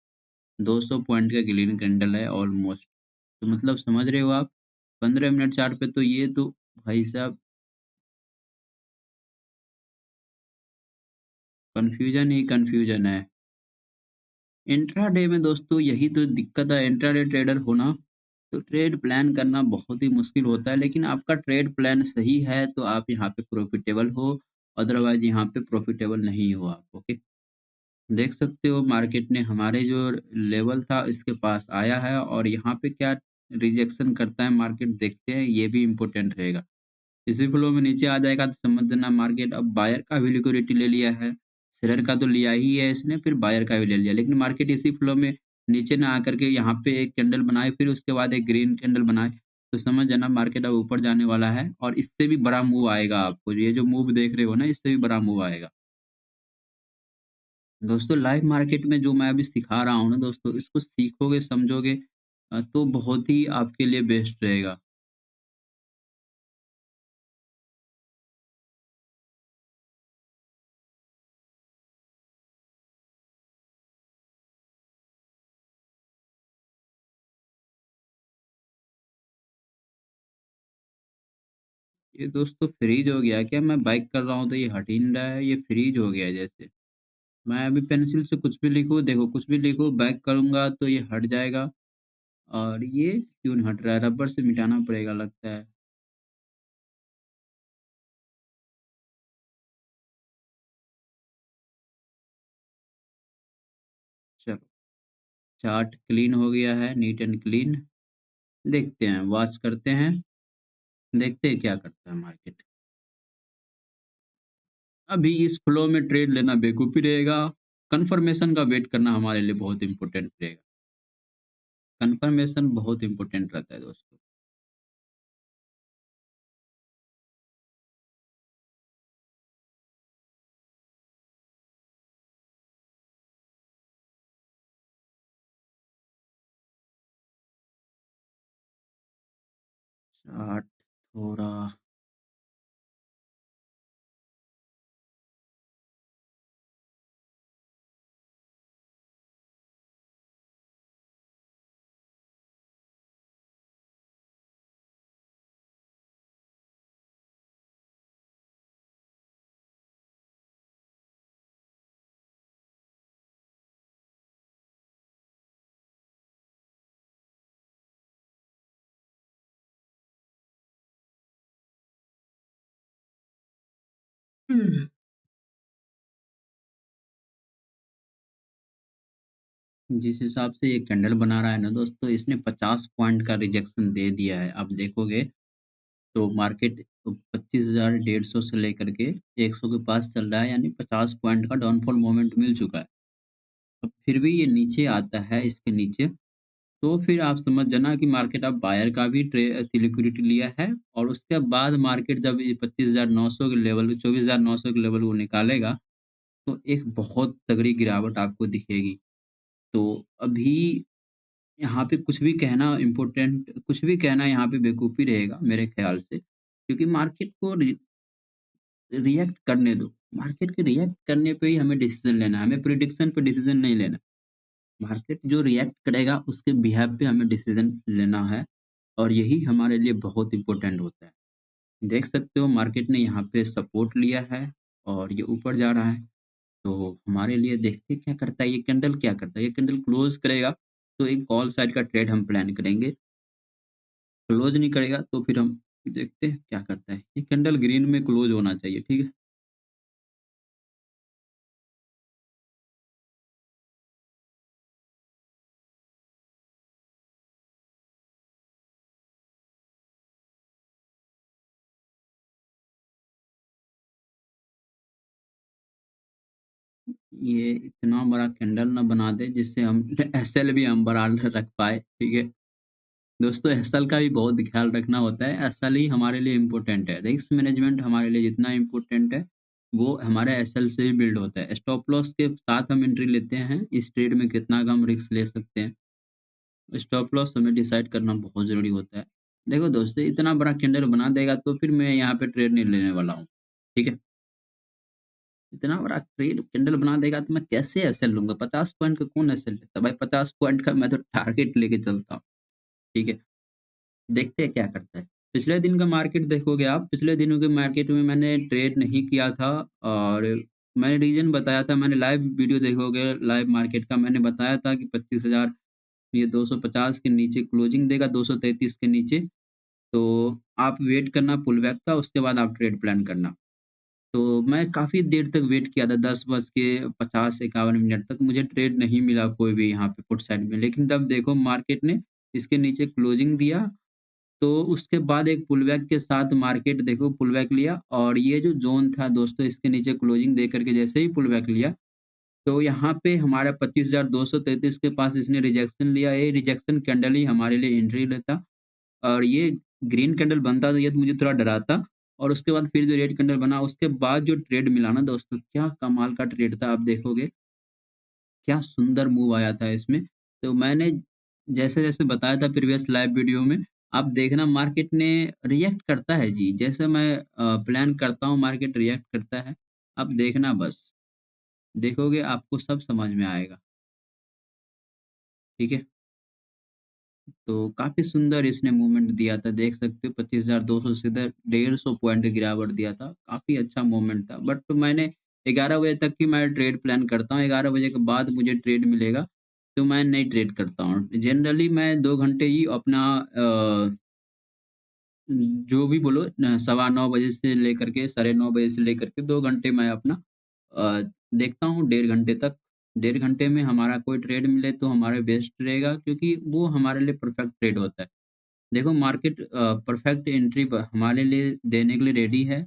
200 पॉइंट का ग्रीन कैंडल है ऑलमोस्ट। तो मतलब समझ रहे हो आप? 15 मिनट चार्ट पे तो ये तो भाई साहब कन्फ्यूज़न ही कन्फ्यूज़न है। इंट्राडे में दोस्तों यही तो दिक्कत है, इंट्राडे ट्रेडर होना, तो ट्रेड प्लान करना बहुत ही मुश्किल होता है। लेकिन आपका ट्रेड प्लान सही है तो आप यहाँ पे प्रॉफिटेबल हो, अदरवाइज़ यहाँ पे प्रॉफिटेबल नहीं हो आप, ओके? देख सकते हो मार्केट ने हमारे जो लेवल था इसके पास आया है और यहाँ पे क्या रिजेक्शन करता है मार्केट देखते हैं, ये भी इम्पोर्टेंट रहेगा। इसी फ्लो में नीचे आ जाएगा तो समझ जाना मार्केट अब बायर का भी लिक्विडिटी ले लिया है। सेलर का तो लिया ही है इसने, फिर बायर का भी ले लिया। लेकिन मार्केट इसी फ्लो में नीचे ना आकर के यहाँ पे एक कैंडल बनाए, फिर उसके बाद एक ग्रीन कैंडल बनाए, तो समझ जाना मार्केट अब ऊपर जाने वाला है और इससे भी बड़ा मूव आएगा आपको। ये जो मूव देख रहे हो ना, इससे भी बड़ा मूव आएगा। दोस्तों लाइव मार्केट में जो मैं अभी सिखा रहा हूँ ना दोस्तों, इसको सीखोगे, समझोगे तो बहुत ही आपके लिए बेस्ट रहेगा। ये दोस्तों फ्रीज हो गया क्या? मैं बाइक कर रहा हूँ तो ये हट ही नहीं रहा है, ये फ्रीज हो गया है जैसे। मैं अभी पेंसिल से कुछ भी लिखूँ, देखो कुछ भी लिखूँ, बैक करूँगा तो ये हट जाएगा और ये क्यों नहीं हट रहा है? रबर से मिटाना पड़ेगा लगता है। चलो, चार्ट क्लीन हो गया है, नीट एंड क्लीन। देखते हैं, वॉच करते हैं, देखते हैं क्या करता है मार्केट। अभी इस फ्लो में ट्रेड लेना बेवकूफ़ी रहेगा। कन्फर्मेशन का वेट करना हमारे लिए बहुत इम्पोर्टेंट रहेगा। कन्फर्मेशन बहुत इम्पोर्टेंट रहता है दोस्तों। चार्ट थोड़ा हुँ। जिस हिसाब से ये कैंडल बना रहा है ना दोस्तों, इसने 50 पॉइंट का रिजेक्शन दे दिया है। आप देखोगे तो मार्केट 25,000 150 से लेकर के 100 के पास चल रहा है, यानी 50 पॉइंट का डाउनफॉल मोमेंट मिल चुका है। अब फिर भी ये नीचे आता है इसके नीचे, तो फिर आप समझ जाना कि मार्केट अब बायर का भी लिक्विडिटी लिया है और उसके बाद मार्केट जब ये 25,900 के लेवल 24,900 के लेवल को निकालेगा, तो एक बहुत तगड़ी गिरावट आपको दिखेगी। तो अभी यहाँ पे कुछ भी कहना इम्पोर्टेंट कुछ भी कहना यहाँ पे बेवकूफ़ी रहेगा मेरे ख़्याल से, क्योंकि मार्केट को रिएक्ट करने दो। मार्केट के रिएक्ट करने पे ही हमें डिसीज़न लेना है, हमें प्रेडिक्शन पे डिसीज़न नहीं लेना। मार्केट जो रिएक्ट करेगा उसके बिहाफ़ पे हमें डिसीज़न लेना है और यही हमारे लिए बहुत इम्पोर्टेंट होता है। देख सकते हो मार्केट ने यहाँ पे सपोर्ट लिया है और ये ऊपर जा रहा है। तो हमारे लिए देखते हैं क्या करता है ये कैंडल क्या करता है। ये कैंडल क्लोज़ करेगा तो एक कॉल साइड का ट्रेड हम प्लान करेंगे। क्लोज़ नहीं करेगा तो फिर हम देखते हैं क्या करता है। ये कैंडल ग्रीन में क्लोज़ होना चाहिए, ठीक है? ये इतना बड़ा कैंडल ना बना दे जिससे हम एसएल भी हम बराबर रख पाएँ, ठीक है? दोस्तों एसएल का भी बहुत ख्याल रखना होता है, एसएल ही हमारे लिए इम्पोर्टेंट है। रिस्क मैनेजमेंट हमारे लिए जितना इम्पोर्टेंट है, वो हमारे एसएल से ही बिल्ड होता है। स्टॉप लॉस के साथ हम एंट्री लेते हैं, इस ट्रेड में कितना का हम रिस्क ले सकते हैं। स्टॉप लॉस हमें डिसाइड करना बहुत ज़रूरी होता है। देखो दोस्तों इतना बड़ा कैंडल बना देगा तो फिर मैं यहाँ पे ट्रेड नहीं लेने वाला हूँ, ठीक है? इतना बड़ा ट्रेड कैंडल बना देगा तो मैं कैसे एसएल लूँगा? 50 पॉइंट का कौन एसएल लेता है? भाई 50 पॉइंट का मैं तो टारगेट लेके चलता हूँ, ठीक है? देखते हैं क्या करता है। पिछले दिन का मार्केट देखोगे आप, पिछले दिनों के मार्केट में मैंने ट्रेड नहीं किया था और मैंने रीज़न बताया था, मैंने लाइव वीडियो देखोगे, लाइव मार्केट का मैंने बताया था कि 25,000 ये 250 के नीचे क्लोजिंग देगा, 233 के नीचे, तो आप वेट करना पुल बैक का, उसके बाद आप ट्रेड प्लान करना। तो मैं काफ़ी देर तक वेट किया था, 10 बज के 50-51 मिनट तक मुझे ट्रेड नहीं मिला कोई भी यहाँ पे पुट साइड में। लेकिन तब देखो मार्केट ने इसके नीचे क्लोजिंग दिया, तो उसके बाद एक पुलबैक के साथ मार्केट देखो पुलबैक लिया और ये जो ज़ोन था दोस्तों इसके नीचे क्लोजिंग दे करके जैसे ही पुलबैक लिया, तो यहाँ पे हमारा 25,233 के पास इसने रिजेक्शन लिया। ये रिजेक्शन कैंडल ही हमारे लिए एंट्री लेता और ये ग्रीन कैंडल बनता तो ये तो मुझे थोड़ा डराता और उसके बाद फिर जो रेड कैंडल बना उसके बाद जो ट्रेड मिला ना दोस्तों, क्या कमाल का ट्रेड था आप देखोगे, क्या सुंदर मूव आया था इसमें। तो मैंने जैसे-जैसे बताया था प्रीवियस लाइव वीडियो में, आप देखना मार्केट ने रिएक्ट करता है जी, जैसे मैं प्लान करता हूँ मार्केट रिएक्ट करता है। आप देखना बस, देखोगे आपको सब समझ में आएगा, ठीक है? तो काफ़ी सुंदर इसने मूवमेंट दिया था, देख सकते हो 25,200 से इधर 150 पॉइंट की गिरावट दिया था, काफ़ी अच्छा मूवमेंट था। बट मैंने 11 बजे तक की मैं ट्रेड प्लान करता हूँ, 11 बजे के बाद मुझे ट्रेड मिलेगा, तो मैं नहीं ट्रेड करता हूँ। जनरली मैं 2 घंटे ही अपना जो भी बोलो सवा 9 बजे से लेकर के साढ़े 9 बजे से लेकर के 2 घंटे मैं अपना अ, देखता हूँ, डेढ़ घंटे तक। डेढ़ घंटे में हमारा कोई ट्रेड मिले तो हमारा बेस्ट रहेगा क्योंकि वो हमारे लिए परफेक्ट ट्रेड होता है। देखो मार्केट परफेक्ट एंट्री हमारे लिए देने के लिए रेडी है,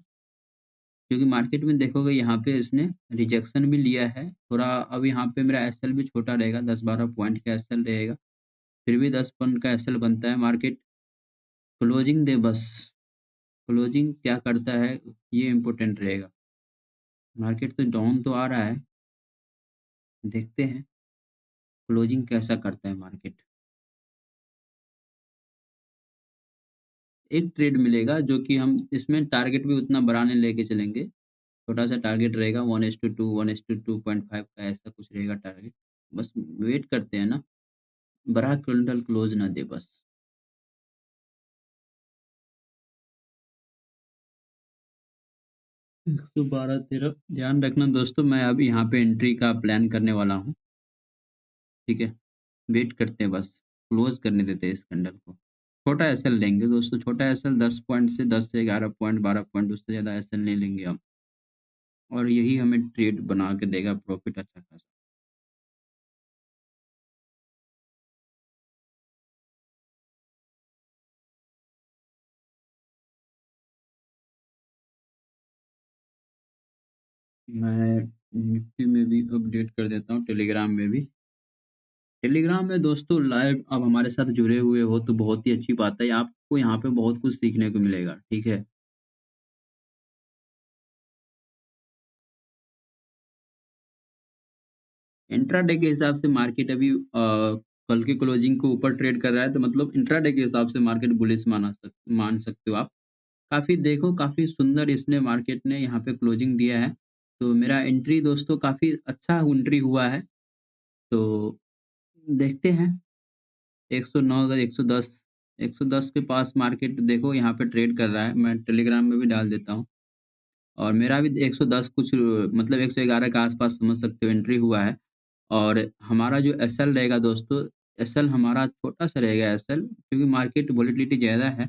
क्योंकि मार्केट में देखोगे यहाँ पे इसने रिजेक्शन भी लिया है। थोड़ा अब यहाँ पे मेरा एसएल भी छोटा रहेगा, 10-12 पॉइंट का एसएल रहेगा। फिर भी 10 पॉइंट का एसएल बनता है, मार्केट क्लोजिंग दे बस। क्लोजिंग क्या करता है ये इम्पोर्टेंट रहेगा। मार्केट तो डाउन तो आ रहा है, देखते हैं क्लोजिंग कैसा करता है मार्केट। एक ट्रेड मिलेगा जो कि हम इसमें टारगेट भी उतना बड़ा नहीं लेके चलेंगे। छोटा-सा टारगेट रहेगा 1:2 1:2.5 का ऐसा कुछ रहेगा टारगेट। बस वेट करते हैं ना, बड़ा कैंडल क्लोज़ ना दे बस। 112-13 ध्यान रखना दोस्तों, मैं अब यहाँ पे एंट्री का प्लान करने वाला हूँ, ठीक है? वेट करते हैं बस, क्लोज़ करने देते हैं इस कैंडल को। छोटा एसएल लेंगे दोस्तों, छोटा एसएल 10 पॉइंट से 10 से 11 पॉइंट, 12 पॉइंट उससे ज़्यादा एसएल नहीं लेंगे हम और यही हमें ट्रेड बना के देगा प्रॉफ़िट अच्छा खासा। मैं निफ्टी में भी अपडेट कर देता हूँ, टेलीग्राम में भी। टेलीग्राम में दोस्तों लाइव आप हमारे साथ जुड़े हुए हो तो बहुत ही अच्छी बात है। आपको यहाँ पे बहुत कुछ सीखने को मिलेगा, ठीक है? इंट्राडे के हिसाब से मार्केट अभी कल की क्लोजिंग को ऊपर ट्रेड कर रहा है तो मतलब इंट्राडे के हिसाब से मार्केट बुलिश मान सकते हो आप। काफ़ी देखो काफ़ी सुंदर इसने मार्केट ने यहाँ पे क्लोजिंग दिया है। तो मेरा एंट्री दोस्तों काफ़ी अच्छा एंट्री हुआ है। तो देखते हैं 109 अगर 110 110 के पास मार्केट देखो यहाँ पे ट्रेड कर रहा है। मैं टेलीग्राम में भी डाल देता हूँ और मेरा भी 110 कुछ मतलब 111 के आस-पास समझ सकते हो एंट्री हुआ है। और हमारा जो एसएल रहेगा दोस्तों, एसएल हमारा छोटा-सा रहेगा एसएल क्योंकि मार्केट वोलेटिलिटी ज़्यादा है।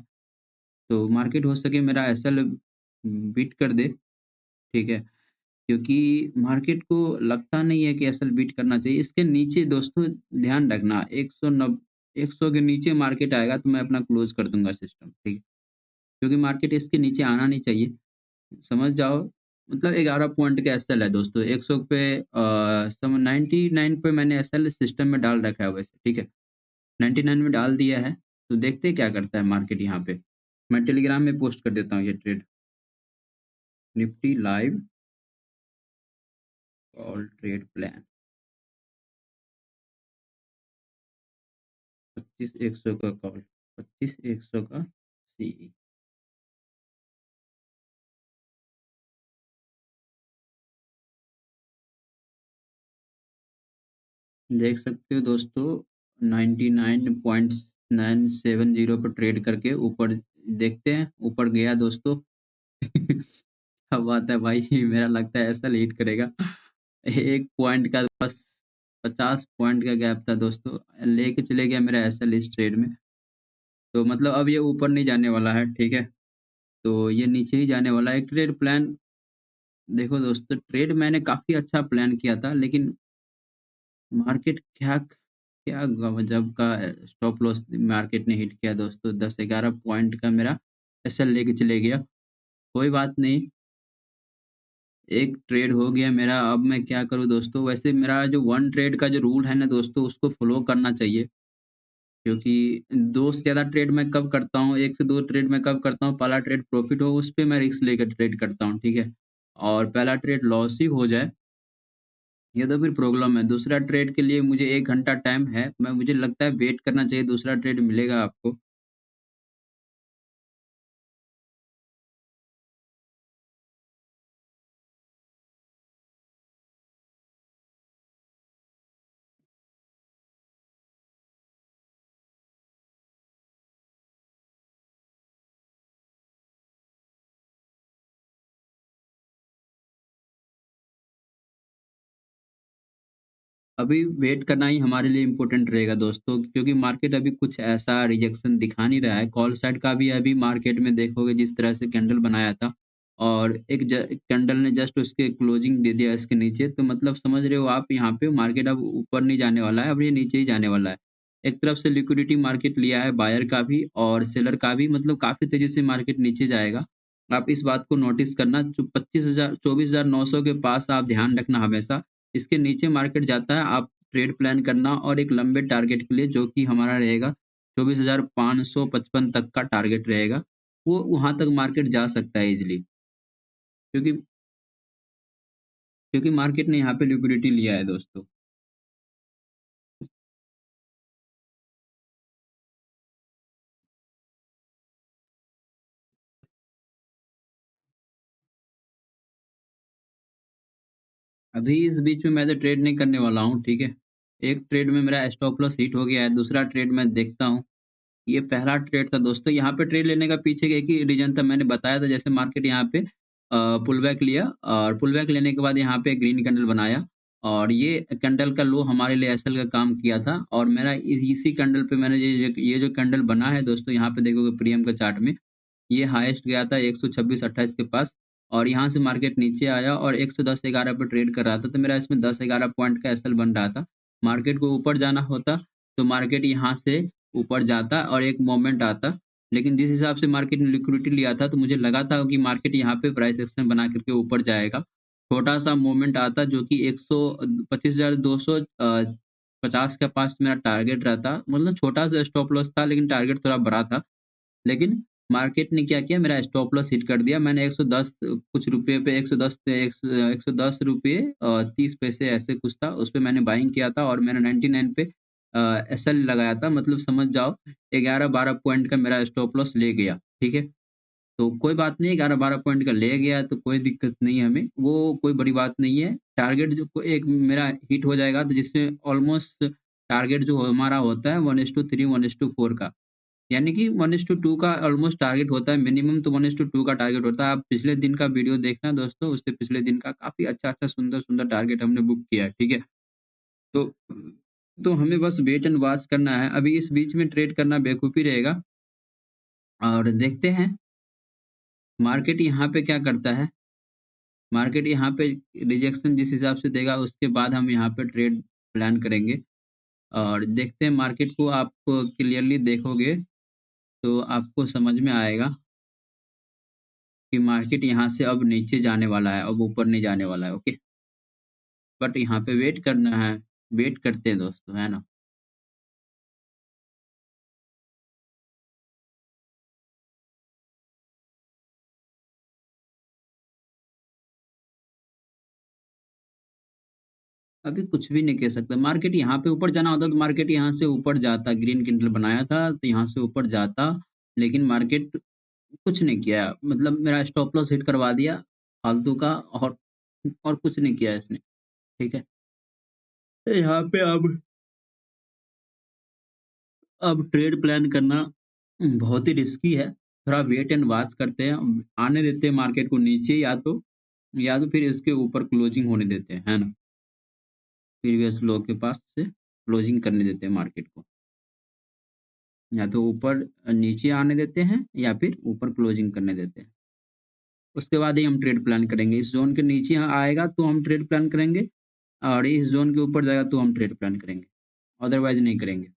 तो मार्केट हो सके मेरा एसएल बीट कर दे, ठीक है? क्योंकि मार्केट को लगता नहीं है कि एसएल बीट करना चाहिए। इसके नीचे दोस्तों ध्यान रखना 100 के नीचे मार्केट आएगा तो मैं अपना क्लोज़ कर दूँगा सिस्टम, ठीक है? क्योंकि मार्केट इसके नीचे आना नहीं चाहिए। समझ जाओ मतलब 11 पॉइंट का एसएल है दोस्तों। 100 पे 99 पे मैंने एसएल सिस्टम में डाल रखा है वैसे, ठीक है? 99 में डाल दिया है, तो देखते हैं क्या करता है मार्केट यहाँ पे। मैं टेलीग्राम में पोस्ट कर देता हूँ ये trade. Nifty live call trade plan 25 100 का कॉल, 25 100 का सी। देख सकते हो दोस्तों 99.970 पे ट्रेड करके ऊपर देखते हैं, ऊपर गया दोस्तों। क्या बात है भाई मेरा लगता है ऐसा लीड करेगा। 1 पॉइंट का बस 50 पॉइंट का गैप था दोस्तों, लेके चले गया मेरा एसएल इस ट्रेड में। तो मतलब अब ये ऊपर नहीं जाने वाला है, ठीक है? तो ये नीचे ही जाने वाला है। ट्रेड प्लान देखो दोस्तों ट्रेड मैंने काफ़ी अच्छा प्लान किया था लेकिन मार्केट क्या क्या गज़ब का स्टॉप लॉस मार्केट ने हिट किया दोस्तों 10-11 पॉइंट का मेरा एसएल लेके चले गया। कोई बात नहीं, एक ट्रेड हो गया मेरा अब मैं क्या करूँ दोस्तों? वैसे मेरा जो वन ट्रेड का जो रूल है ना दोस्तों उसको फ़ॉलो करना चाहिए। क्योंकि 2 से ज़्यादा ट्रेड मैं कब करता हूँ, 1 से 2 ट्रेड मैं कब करता हूँ, पहला ट्रेड प्रॉफ़िट हो उस पे मैं रिस्क लेकर ट्रेड करता हूँ, ठीक है? और पहला ट्रेड लॉस ही हो जाए, ये तो फिर प्रॉब्लम है। दूसरा ट्रेड के लिए मुझे 1 घंटा टाइम है, मैं मुझे लगता है वेट करना चाहिए दूसरा ट्रेड मिलेगा आपको। अभी वेट करना ही हमारे लिए इम्पोर्टेंट रहेगा दोस्तों क्योंकि मार्केट अभी कुछ ऐसा रिजेक्शन दिखा नहीं रहा है। कॉल साइड का भी अभी मार्केट में देखोगे जिस तरह से कैंडल बनाया था और एक कैंडल ने जस्ट उसके क्लोजिंग दे दिया इसके नीचे तो मतलब समझ रहे हो आप यहाँ पे मार्केट अब ऊपर नहीं जाने वाला है, अब ये नीचे ही जाने वाला है। एक तरफ से लिक्विडिटी मार्केट लिया है बायर का भी और सेलर का भी मतलब काफ़ी तेज़ी से मार्केट नीचे जाएगा। आप इस बात को नोटिस करना जो 25,000 24,900 के पास आप ध्यान रखना हमेशा। इसके नीचे मार्केट जाता है, आप ट्रेड प्लान करना और एक लंबे टारगेट के लिए जो कि हमारा रहेगा 24,555 तक का टारगेट रहेगा, वो वहाँ तक मार्केट जा सकता है ईज़िली क्योंकि क्योंकि मार्केट ने यहाँ पे लिक्विडिटी लिया है दोस्तों। अभी इस बीच में मैं तो ट्रेड नहीं करने वाला हूँ, ठीक है? एक ट्रेड में मेरा स्टॉप लॉस हिट हो गया है, दूसरा ट्रेड मैं देखता हूँ। ये पहला ट्रेड था दोस्तों, यहाँ पे ट्रेड लेने का पीछे एक ही रीज़न था, मैंने बताया था जैसे मार्केट यहाँ पे पुल बैक लिया और पुल बैक लेने के बाद यहाँ पे ग्रीन कैंडल बनाया और ये कैंडल का लो हमारे लिए एसएल का काम किया था और मेरा इसी कैंडल पे मैंने ये जो कैंडल बना है दोस्तों, यहाँ पे देखोगे प्रीमियम का चार्ट में, ये हाईएस्ट गया था 126.28 के पास और यहाँ से मार्केट नीचे आया और 110.11 पे ट्रेड कर रहा था, तो मेरा इसमें 10-11 पॉइंट का एसएल बन रहा था। मार्केट को ऊपर जाना होता, तो मार्केट यहाँ से ऊपर जाता और एक मोमेंट आता। लेकिन जिस हिसाब से मार्केट ने लिक्विडिटी लिया था, तो मुझे लगा था कि मार्केट यहाँ पे प्राइस एक्शन बना कर के ऊपर जाएगा। छोटा-सा मोमेंट आता जो कि 25,250 के पास मेरा टारगेट रहता। मतलब छोटा-सा स्टॉप लॉस था लेकिन टारगेट थोड़ा बड़ा था। लेकिन मार्केट ने क्या किया मेरा स्टॉप लॉस हिट कर दिया। मैंने 110 कुछ रुपए पे 110 से 110 रुपए 30 पैसे ऐसे कुछ था, उसपे मैंने बाइंग किया था और मैंने 99 पे एसएल लगाया था। मतलब समझ जाओ 11-12 पॉइंट का मेरा स्टॉप लॉस ले गया, ठीक है? तो कोई बात नहीं 11-12 पॉइंट का ले गया है तो कोई दिक्कत नहीं है हमें, वो कोई बड़ी बात नहीं है। टारगेट जो को एक मेरा हिट हो जाएगा तो जिसमें ऑलमोस्ट टारगेट जो हमारा होता है 1:3 1:4 का। यानी कि 1:2 का ऑलमोस्ट टारगेट होता है, मिनिमम तो 1:2 का टारगेट होता है। आप पिछले दिन का वीडियो देखना दोस्तों, उससे पिछले दिन का काफ़ी अच्छा-अच्छा, सुंदर-सुंदर टारगेट हमने बुक किया है, ठीक है? तो हमें बस वेट एंड वॉच करना है। अभी इस बीच में ट्रेड करना बेवकूफ़ी रहेगा और देखते हैं मार्केट यहाँ पे क्या करता है। मार्केट यहाँ पे रिजेक्शन जिस हिसाब से देगा उसके बाद हम यहाँ पे ट्रेड प्लान करेंगे और देखते हैं मार्केट को आप क्लियरली देखोगे तो आपको समझ में आएगा कि मार्केट यहाँ से अब नीचे जाने वाला है, अब ऊपर नहीं जाने वाला है, ओके? बट यहाँ पे वेट करना है, वेट करते हैं दोस्तों, है ना? अभी कुछ भी नहीं कह सकते, मार्केट यहाँ पे ऊपर जाना होता तो मार्केट यहाँ से ऊपर जाता, ग्रीन कैंडल बनाया था तो यहाँ से ऊपर जाता, लेकिन मार्केट कुछ नहीं किया, मतलब मेरा स्टॉप लॉस हिट करवा दिया फालतू का और कुछ नहीं किया इसने, ठीक है? यहाँ पे अब ट्रेड प्लान करना बहुत ही रिस्की है। थोड़ा वेट एंड वॉच करते हैं। आने देते हैं मार्केट को नीचे या तो फिर इसके ऊपर क्लोजिंग होने देते हैं, है ना? प्रीवियस लो के पास से क्लोजिंग करने देते हैं मार्केट को। या तो ऊपर नीचे आने देते हैं या फिर ऊपर क्लोजिंग करने देते हैं। उसके बाद ही हम ट्रेड प्लान करेंगे। इस ज़ोन के नीचे आएगा तो हम ट्रेड प्लान करेंगे और इस ज़ोन के ऊपर जाएगा तो हम ट्रेड प्लान करेंगे। अदरवाइज़ नहीं करेंगे।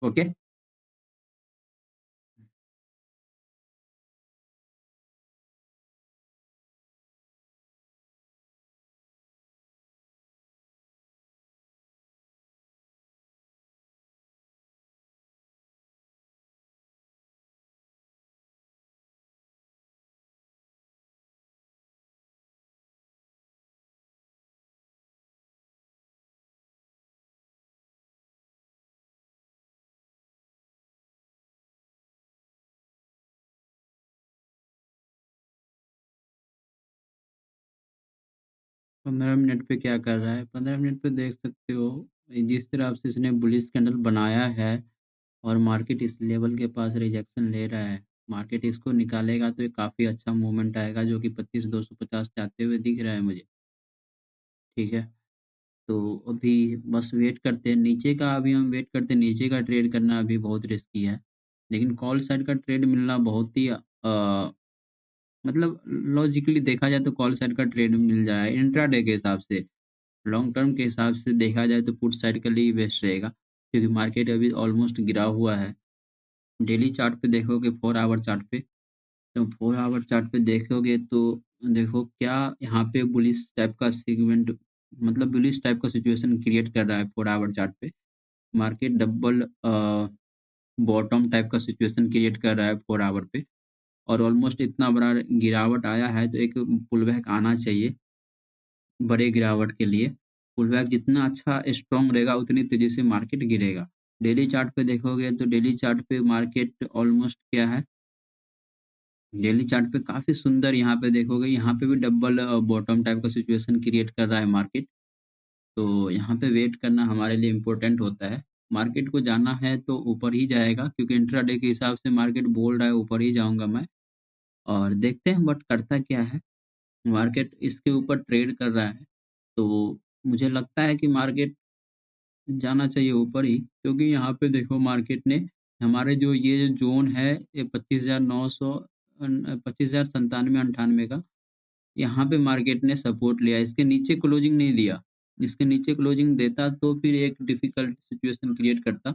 ओके? तो 15 मिनट पे क्या कर रहा है? 15 मिनट पे देख सकते हो जिस तरह से इसने बुलिश कैंडल बनाया है और मार्केट इस लेवल के पास रिजेक्शन ले रहा है। मार्केट इसको निकालेगा तो ये काफ़ी अच्छा मूवमेंट आएगा जो कि 25,250 जाते हुए दिख रहा है मुझे। ठीक है? तो अभी बस वेट करते हैं नीचे का अभी हम वेट करते हैं नीचे का ट्रेड करना अभी बहुत रिस्की है। लेकिन कॉल साइड का ट्रेड मिलना बहुत ही मतलब लॉजिकली देखा जाए तो कॉल साइड का ट्रेड मिल जाए इंट्राडे के हिसाब से। लॉन्ग टर्म के हिसाब से देखा जाए तो पुट साइड के लिए बेस्ट रहेगा क्योंकि मार्केट अभी ऑलमोस्ट गिरा हुआ है। डेली चार्ट पे देखोगे 4 आवर चार्ट पे तो 4 आवर चार्ट पे देखोगे तो देखो क्या यहाँ पे बुलिश टाइप का सेगमेंट मतलब बुलिश टाइप का सिचुएशन क्रिएट कर रहा है 4 आवर चार्ट पे। मार्केट डबल बॉटम टाइप का सिचुएशन क्रिएट कर रहा है 4 आवर पे और ऑलमोस्ट इतना बड़ा गिरावट आया है तो एक पुल बैक आना चाहिए। बड़े गिरावट के लिए पुलबैक जितना अच्छा स्ट्रॉन्ग रहेगा उतनी तेज़ी से मार्केट गिरेगा। डेली चार्ट पे देखोगे तो डेली चार्ट पे मार्केट ऑलमोस्ट क्या है डेली चार्ट पे काफ़ी सुंदर यहाँ पे देखोगे, यहाँ पे भी डबल बॉटम टाइप का सिचुएशन क्रिएट कर रहा है मार्केट। तो यहाँ पे वेट करना हमारे लिए इम्पोर्टेंट होता है। मार्केट को जाना है तो ऊपर ही जाएगा क्योंकि इंट्राडे के हिसाब से मार्केट बोल रहा है ऊपर ही जाऊँगा मैं और देखते हैं बट करता क्या है। मार्केट इसके ऊपर ट्रेड कर रहा है, तो मुझे लगता है कि मार्केट जाना चाहिए ऊपर ही क्योंकि यहाँ पे देखो मार्केट ने हमारे जो ये जो ज़ोन है ये 25,900 25,9798 का यहाँ पे मार्केट ने सपोर्ट लिया, इसके नीचे क्लोजिंग नहीं दिया। इसके नीचे क्लोजिंग देता तो फिर एक डिफ़िकल्ट सिचुएशन क्रिएट करता,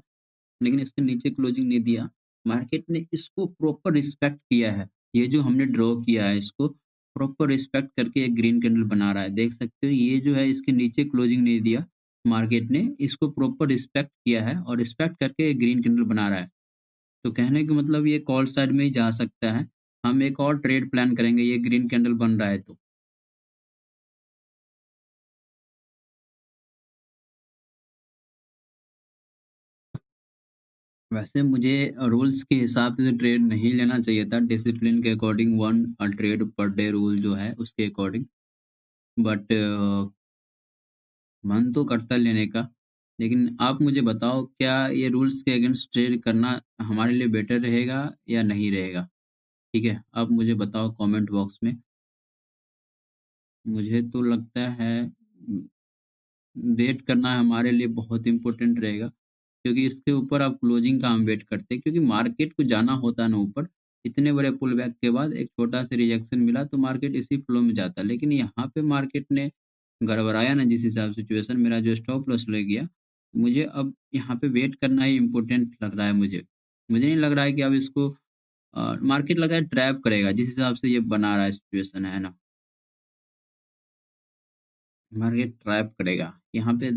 लेकिन इसके नीचे क्लोजिंग नहीं दिया। मार्केट ने इसको प्रॉपर रिस्पेक्ट किया है। ये जो हमने ड्रॉ किया है इसको प्रॉपर रिस्पेक्ट करके एक ग्रीन कैंडल बना रहा है। देख सकते हो ये जो है इसके नीचे क्लोजिंग नहीं दिया, मार्केट ने इसको प्रॉपर रिस्पेक्ट किया है और रिस्पेक्ट करके एक ग्रीन कैंडल बना रहा है। तो कहने का मतलब ये कॉल साइड में ही जा सकता है। हम एक और ट्रेड प्लान करेंगे ये ग्रीन कैंडल बन रहा है तो। वैसे मुझे रूल्स के हिसाब से ट्रेड नहीं लेना चाहिए था, डिसिप्लिन के according 1 trade per day rule जो है उसके अकॉर्डिंग। बट मन तो करता है लेने का। लेकिन आप मुझे बताओ क्या ये रूल्स के अगेंस्ट ट्रेड करना हमारे लिए बेटर रहेगा या नहीं रहेगा? ठीक है? आप मुझे बताओ कमेंट बॉक्स में। मुझे तो लगता है वेट करना हमारे लिए बहुत इम्पोर्टेंट रहेगा, क्योंकि इसके ऊपर आप क्लोजिंग का हम वेट करते हैं क्योंकि मार्केट को जाना होता है ना ऊपर, इतने बड़े पुल बैक के बाद एक छोटा-सा रिजेक्शन मिला तो मार्केट इसी फ्लो में जाता है। लेकिन यहाँ पे मार्केट ने गड़बड़ाया ना जिस हिसाब से सिचुएशन मेरा जो स्टॉप लॉस ले गया, मुझे अब यहाँ पे वेट करना ही इम्पोर्टेंट लग रहा है मुझे। मुझे नहीं लग रहा है कि अब इसको मार्केट लग रहा है ट्रैप करेगा जिस हिसाब से ये बना रहा है सिचुएशन है ना? मार्केट ट्रैप करेगा। यहाँ पे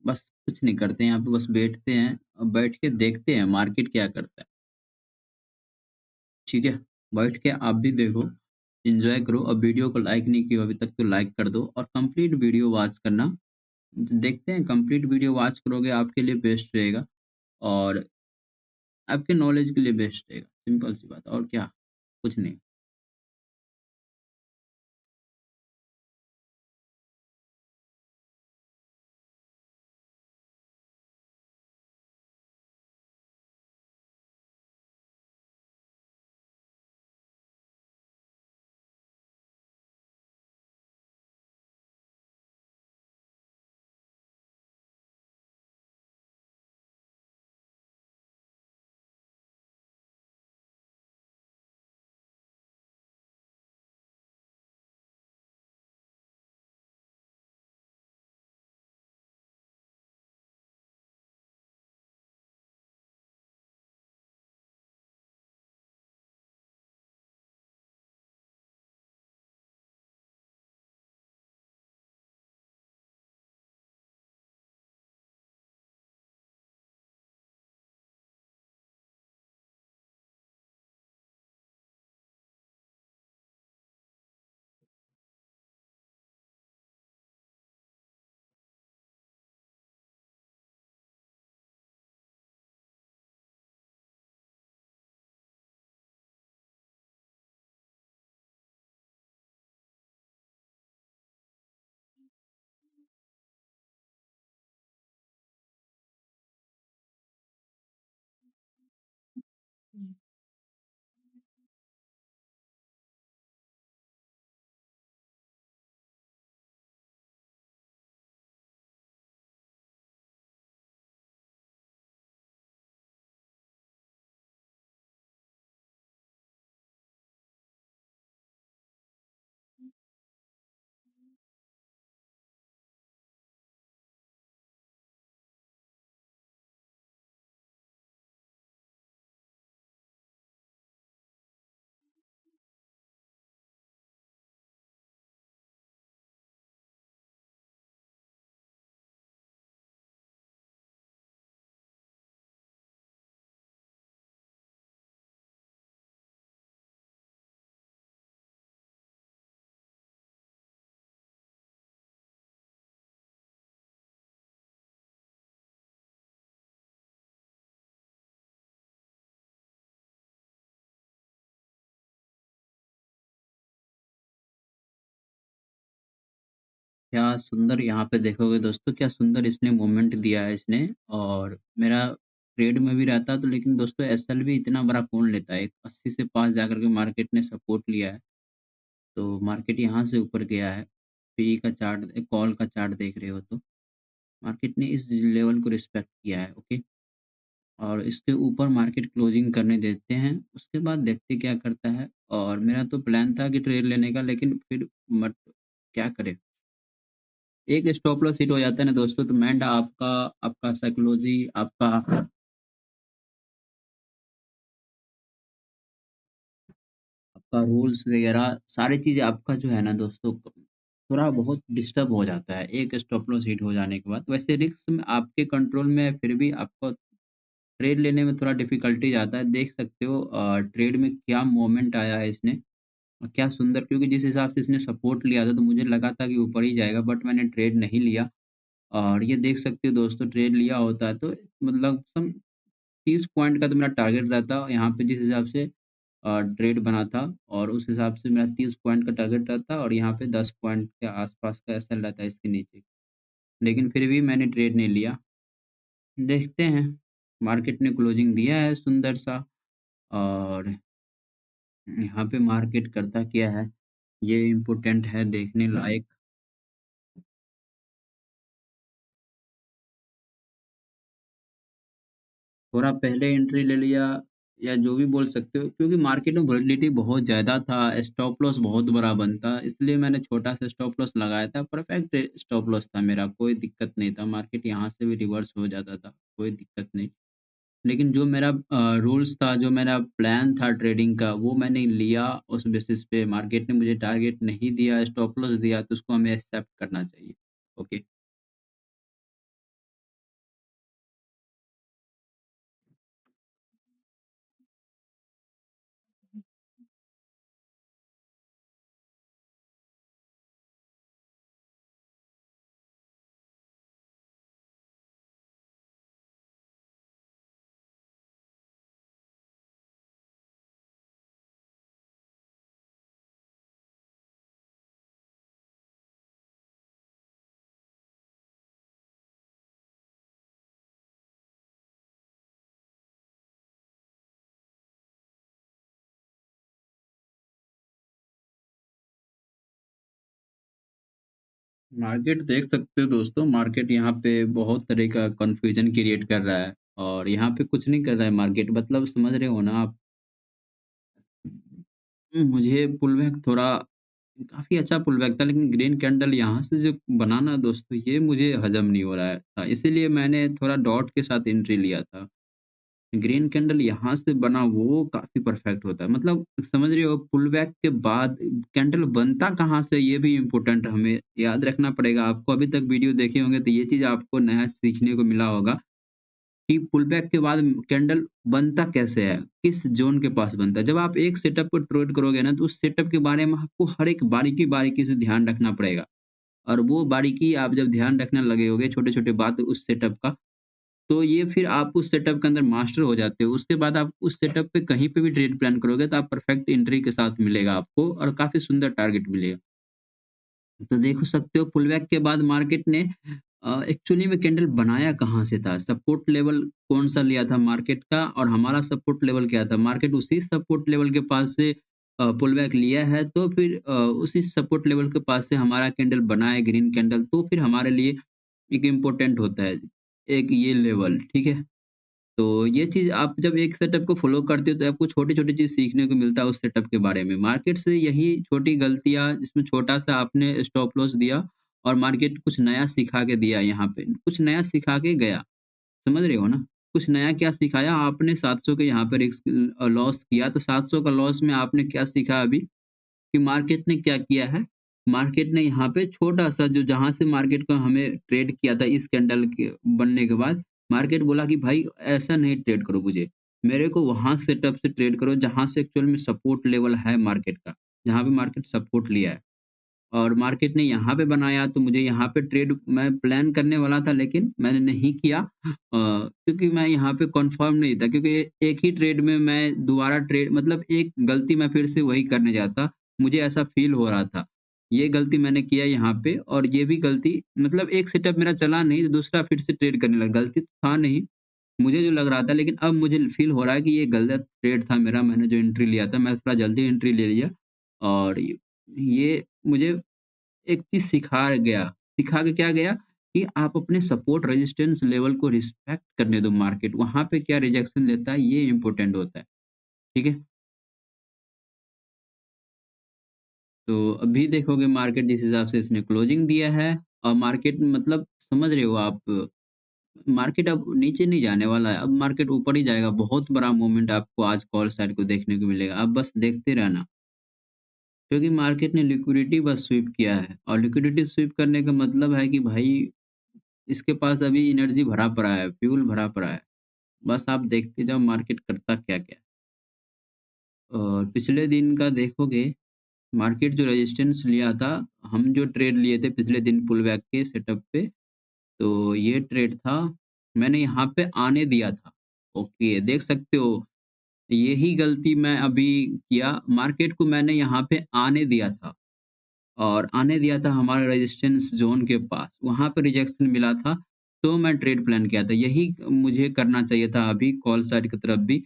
बस कुछ नहीं करते हैं, यहाँ पे बस बैठते हैं और बैठ के देखते हैं मार्केट क्या करता है। ठीक है? बैठ के आप भी देखो, एन्जॉय करो और वीडियो को लाइक नहीं किया अभी तक तो लाइक कर दो और कंप्लीट वीडियो वॉच करना। देखते हैं कंप्लीट वीडियो वॉच करोगे आपके लिए बेस्ट रहेगा और आपके नॉलेज के लिए बेस्ट रहेगा। सिंपल सी बात है और क्या, कुछ नहीं। क्या सुंदर यहाँ पे देखोगे दोस्तों, क्या सुंदर इसने मूवमेंट दिया है इसने। और मेरा ट्रेड में भी रहता तो, लेकिन दोस्तों एसएलवी इतना बड़ा कौन लेता है? 80 से पास जाकर के मार्केट ने सपोर्ट लिया है। तो मार्केट यहाँ से ऊपर गया है। पी का चार्ट, कॉल का चार्ट देख रहे हो तो मार्केट ने इस लेवल को रिस्पेक्ट किया है। ओके। और इसके ऊपर मार्केट क्लोजिंग करने देते हैं, उसके बाद देखते क्या करता है। और मेरा तो प्लान था कि ट्रेड लेने का, लेकिन फिर मत, क्या करें। एक स्टॉप लॉस हिट हो जाता है ना दोस्तों, तो माइंड आपका, आपका साइकोलॉजी, आपका आपका रूल्स वगैरह सारी चीज़ें आपका जो है ना दोस्तों, थोड़ा बहुत डिस्टर्ब हो जाता है एक स्टॉप लॉस हिट हो जाने के बाद। वैसे रिस्क में आपके कंट्रोल में है, फिर भी आपको ट्रेड लेने में थोड़ा डिफ़िकल्टीज़ आता है। देख सकते हो ट्रेड में क्या मोमेंट आया है इसने, और क्या सुंदर, क्योंकि जिस हिसाब से इसने सपोर्ट लिया था तो मुझे लगा था कि ऊपर ही जाएगा, बट मैंने ट्रेड नहीं लिया। और ये देख सकते हो दोस्तों, ट्रेड लिया होता तो मतलब सम 30 पॉइंट का तो मेरा टारगेट रहता यहाँ पे, जिस हिसाब से ट्रेड बना था। और उस हिसाब से मेरा 30 पॉइंट का टारगेट रहता और यहाँ पे 10 पॉइंट के आस-पास का एसएल रहता है इसके नीचे। लेकिन फिर भी मैंने ट्रेड नहीं लिया। देखते हैं, मार्केट ने क्लोजिंग दिया है सुंदर सा। और यहाँ पे मार्केट करता क्या है, ये इम्पोर्टेंट है देखने लायक। थोड़ा पहले एंट्री ले लिया, या जो भी बोल सकते हो, क्योंकि मार्केट में वोलेटिलिटी बहुत ज़्यादा था, स्टॉप लॉस बहुत बड़ा बनता, इसलिए मैंने छोटा सा स्टॉप लॉस लगाया था। परफेक्ट स्टॉप लॉस था मेरा, कोई दिक्कत नहीं था, मार्केट यहाँ से भी रिवर्स हो जाता था, कोई दिक्कत नहीं। लेकिन जो मेरा रूल्स था, जो मेरा प्लान था ट्रेडिंग का, वो मैंने लिया। उस बेसिस पे मार्केट ने मुझे टारगेट नहीं दिया, स्टॉप लॉस दिया, तो उसको हमें एक्सेप्ट करना चाहिए। ओके। मार्केट देख सकते हो दोस्तों, मार्केट यहाँ पे बहुत तरह का कन्फ्यूजन क्रिएट कर रहा है। और यहाँ पे कुछ नहीं कर रहा है मार्केट, मतलब समझ रहे हो ना आप। मुझे पुल बैक थोड़ा काफ़ी अच्छा पुल बैक था, लेकिन ग्रीन कैंडल यहाँ से जो बना ना दोस्तों, ये मुझे हज़म नहीं हो रहा है था, इसीलिए मैंने थोड़ा डॉट के साथ एंट्री लिया था। ग्रीन कैंडल यहाँ से बना वो काफ़ी परफेक्ट होता है, मतलब समझ रहे हो, पुल बैक के बाद कैंडल बनता कहाँ से, ये भी इम्पोर्टेंट हमें याद रखना पड़ेगा। आपको अभी तक वीडियो देखे होंगे तो ये चीज़ आपको नया सीखने को मिला होगा कि पुल बैक के बाद कैंडल बनता कैसे है, किस ज़ोन के पास बनता है। जब आप एक सेटअप को ट्रेड करोगे ना, तो उस सेटअप के बारे में आपको हर एक बारीकी-बारीकी से ध्यान रखना पड़ेगा। और वो बारीकी आप जब ध्यान रखने लगे होगे, छोटे-छोटे बात उस सेटअप का, तो ये फिर आप उस सेटअप के अंदर मास्टर हो जाते हो। उसके बाद आप उस सेटअप पे कहीं पे भी ट्रेड प्लान करोगे, तो आप परफेक्ट एंट्री के साथ मिलेगा आपको और काफ़ी सुंदर टारगेट मिलेगा। तो देख सकते हो पुलबैक के बाद मार्केट ने एक्चुअली में कैंडल बनाया कहाँ से था? सपोर्ट लेवल कौन-सा लिया था मार्केट का, और हमारा सपोर्ट लेवल क्या था? मार्केट उसी सपोर्ट लेवल के पास से पुलबैक लिया है, तो फिर उसी सपोर्ट लेवल के पास से हमारा कैंडल बना है ग्रीन कैंडल, तो फिर हमारे लिए एक इम्पोर्टेंट होता है, एक ये लेवल, ठीक है? तो ये चीज़ आप जब एक सेटअप को फ़ॉलो करते हो, तो आपको छोटी-छोटी चीज़ सीखने को मिलता है उस सेटअप के बारे में। मार्केट से यही छोटी गलतियाँ, जिसमें छोटा-सा आपने स्टॉप लॉस दिया और मार्केट कुछ नया सिखा के दिया यहाँ पे, कुछ नया सिखा के गया। समझ रहे हो ना? कुछ नया क्या सिखाया, आपने 700 के यहाँ पे रिस्क लॉस किया, तो 700 का लॉस में आपने क्या सीखा अभी? कि मार्केट ने क्या किया है, मार्केट ने यहाँ पे छोटा-सा, जो जहाँ से मार्केट को हमें ट्रेड किया था इस कैंडल के बनने के बाद, मार्केट बोला कि भाई ऐसा नहीं ट्रेड करो मुझे। मेरे को वहाँ सेटअप से ट्रेड करो जहाँ से एक्चुअल में सपोर्ट लेवल है मार्केट का, जहाँ पे मार्केट सपोर्ट लिया है। और मार्केट ने यहाँ पे बनाया, तो मुझे यहाँ पे ट्रेड मैं प्लान करने वाला था, लेकिन मैंने नहीं किया, क्योंकि मैं यहाँ पे कन्फर्म नहीं था, क्योंकि एक ही ट्रेड में मैं दोबारा ट्रेड, मतलब एक गलती मैं फिर से वही करने जाता, मुझे ऐसा फ़ील हो रहा था। ये गलती मैंने किया यहाँ पे और ये भी गलती मतलब एक सेटअप मेरा चला नहीं, तो दूसरा फिर से ट्रेड करने लगा। गलती तो था नहीं, मुझे जो लग रहा था लेकिन अब मुझे फ़ील हो रहा है कि ये गलत ट्रेड था मेरा, मैंने जो एंट्री लिया था, मैं थोड़ा जल्दी एंट्री ले लिया और ये मुझे एक चीज़ सिखा गया। सिखा के क्या गया कि आप अपने सपोर्ट रेजिस्टेंस लेवल को रिस्पेक्ट करने दो मार्केट, वहाँ पे क्या रिजेक्शन लेता है, ये इम्पोर्टेंट होता है। ठीक है? तो अभी देखोगे मार्केट जिस हिसाब से इसने क्लोजिंग दिया है और मार्केट मतलब समझ रहे हो आप, मार्केट अब नीचे नहीं जाने वाला है, अब मार्केट ऊपर ही जाएगा। बहुत बड़ा मूवमेंट आपको आज कॉल साइड को देखने को मिलेगा। आप बस देखते रहना, क्योंकि मार्केट ने लिक्विडिटी बस स्वीप किया है और लिक्विडिटी स्वीप करने का मतलब है कि भाई इसके पास अभी एनर्जी भरा पड़ा है, फ्यूल भरा पड़ा है। बस आप देखते जाओ मार्केट करता क्या-क्या है। और पिछले दिन का देखोगे मार्केट जो रेजिस्टेंस लिया था, हम जो ट्रेड लिए थे पिछले दिन पुल बैक के सेटअप पे, तो ये ट्रेड था, मैंने यहाँ पे आने दिया था। ओके, देख सकते हो, यही गलती मैं अभी किया, मार्केट को मैंने यहाँ पे आने दिया था और आने दिया था हमारे रेजिस्टेंस ज़ोन के पास, वहाँ पे रिजेक्शन मिला था, तो मैं ट्रेड प्लान किया था। यही मुझे करना चाहिए था अभी कॉल साइड की तरफ भी,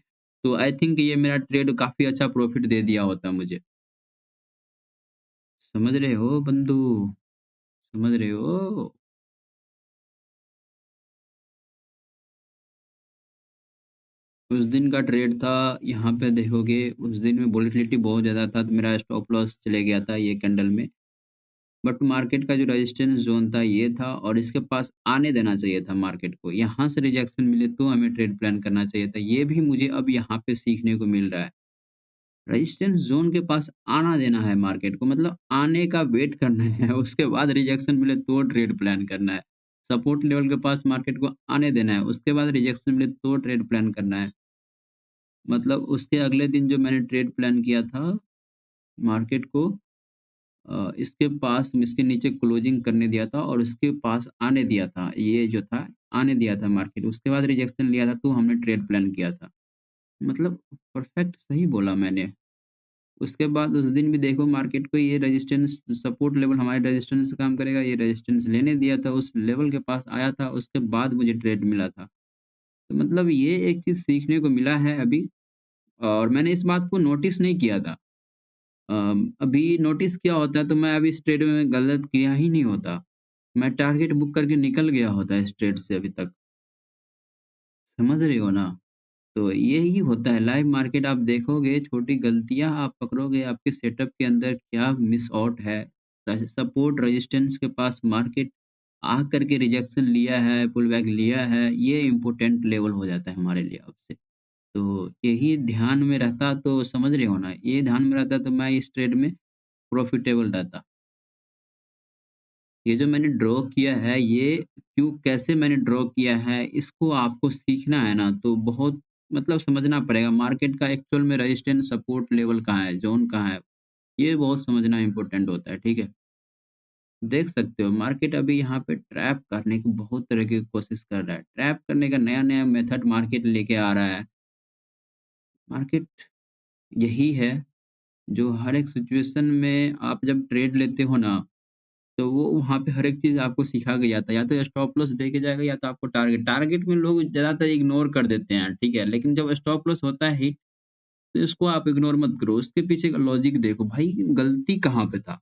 तो आई थिंक ये मेरा ट्रेड काफ़ी अच्छा प्रॉफ़िट दे दिया होता मुझे। समझ रहे हो बंधु? समझ रहे हो? उस दिन का ट्रेड था, यहाँ पे देखोगे उस दिन में वोलेटिलिटी बहुत ज़्यादा था, तो मेरा स्टॉप लॉस चले गया था ये कैंडल में। बट मार्केट का जो रेजिस्टेंस ज़ोन था ये था और इसके पास आने देना चाहिए था मार्केट को। यहाँ से रिजेक्शन मिले तो हमें ट्रेड प्लान करना चाहिए था। ये भी मुझे अब यहाँ पे सीखने को मिल रहा है। रेजिस्टेंस ज़ोन के पास आना देना है मार्केट को, मतलब आने का वेट करना है, उसके बाद रिजेक्शन मिले तो ट्रेड प्लान करना है। सपोर्ट लेवल के पास मार्केट को आने देना है, उसके बाद रिजेक्शन मिले तो ट्रेड प्लान करना है। मतलब उसके अगले दिन जो मैंने ट्रेड प्लान किया था, मार्केट को इसके पास इसके नीचे क्लोजिंग करने दिया था और उसके पास आने दिया था। ये जो था, आने दिया था मार्केट। उसके बाद रिजेक्शन लिया था तो हमने ट्रेड प्लान किया था। मतलब परफेक्ट सही बोला मैंने। उसके बाद उस दिन भी देखो मार्केट को ये रेजिस्टेंस सपोर्ट लेवल हमारे रेजिस्टेंस से काम करेगा, ये रेजिस्टेंस लेने दिया था, उस लेवल के पास आया था, उसके बाद मुझे ट्रेड मिला था। तो मतलब ये एक चीज़ सीखने को मिला है अभी और मैंने इस बात को नोटिस नहीं किया था। अभी नोटिस किया होता तो मैं अभी इस ट्रेड में गलत किया ही नहीं होता। मैं टारगेट बुक करके निकल गया होता इस ट्रेड से अभी तक। समझ रहे हो ना? तो यही होता है लाइव मार्केट आप देखोगे छोटी गलतियाँ आप पकड़ोगे आपके सेटअप के अंदर क्या मिस आउट है। सपोर्ट रेजिस्टेंस के पास मार्केट आ करके रिजेक्शन लिया है, पुल बैक लिया है, ये इम्पोर्टेंट लेवल हो जाता है हमारे लिए अब से। तो यही ध्यान में रहता तो समझ रहे हो ना? ये ध्यान में रहता तो मैं इस ट्रेड में प्रॉफिटेबल रहता। ये जो मैंने ड्रॉ किया है, ये क्यों कैसे मैंने ड्रॉ किया है, इसको आपको सीखना है ना, तो बहुत मतलब समझना पड़ेगा। मार्केट का एक्चुअल में रेजिस्टेंस सपोर्ट लेवल कहाँ है, ज़ोन कहाँ है, ये बहुत समझना इम्पोर्टेंट होता है, ठीक है? देख सकते हो मार्केट अभी यहाँ पे ट्रैप करने की बहुत तरह की कोशिश कर रहा है। ट्रैप करने का नया-नया मेथड मार्केट लेके आ रहा है। मार्केट यही है, जो हर एक सिचुएशन में आप जब ट्रेड लेते हो ना तो वो वहाँ पे हर एक चीज़ आपको सिखा के जाता है। या तो स्टॉप लॉस दे के जाएगा या तो आपको टारगेट टारगेट में लोग ज़्यादातर इग्नोर कर देते हैं, ठीक है? लेकिन जब स्टॉप लॉस होता है हिट तो इसको आप इग्नोर मत करो। उसके पीछे का लॉजिक देखो भाई गलती कहाँ पे था?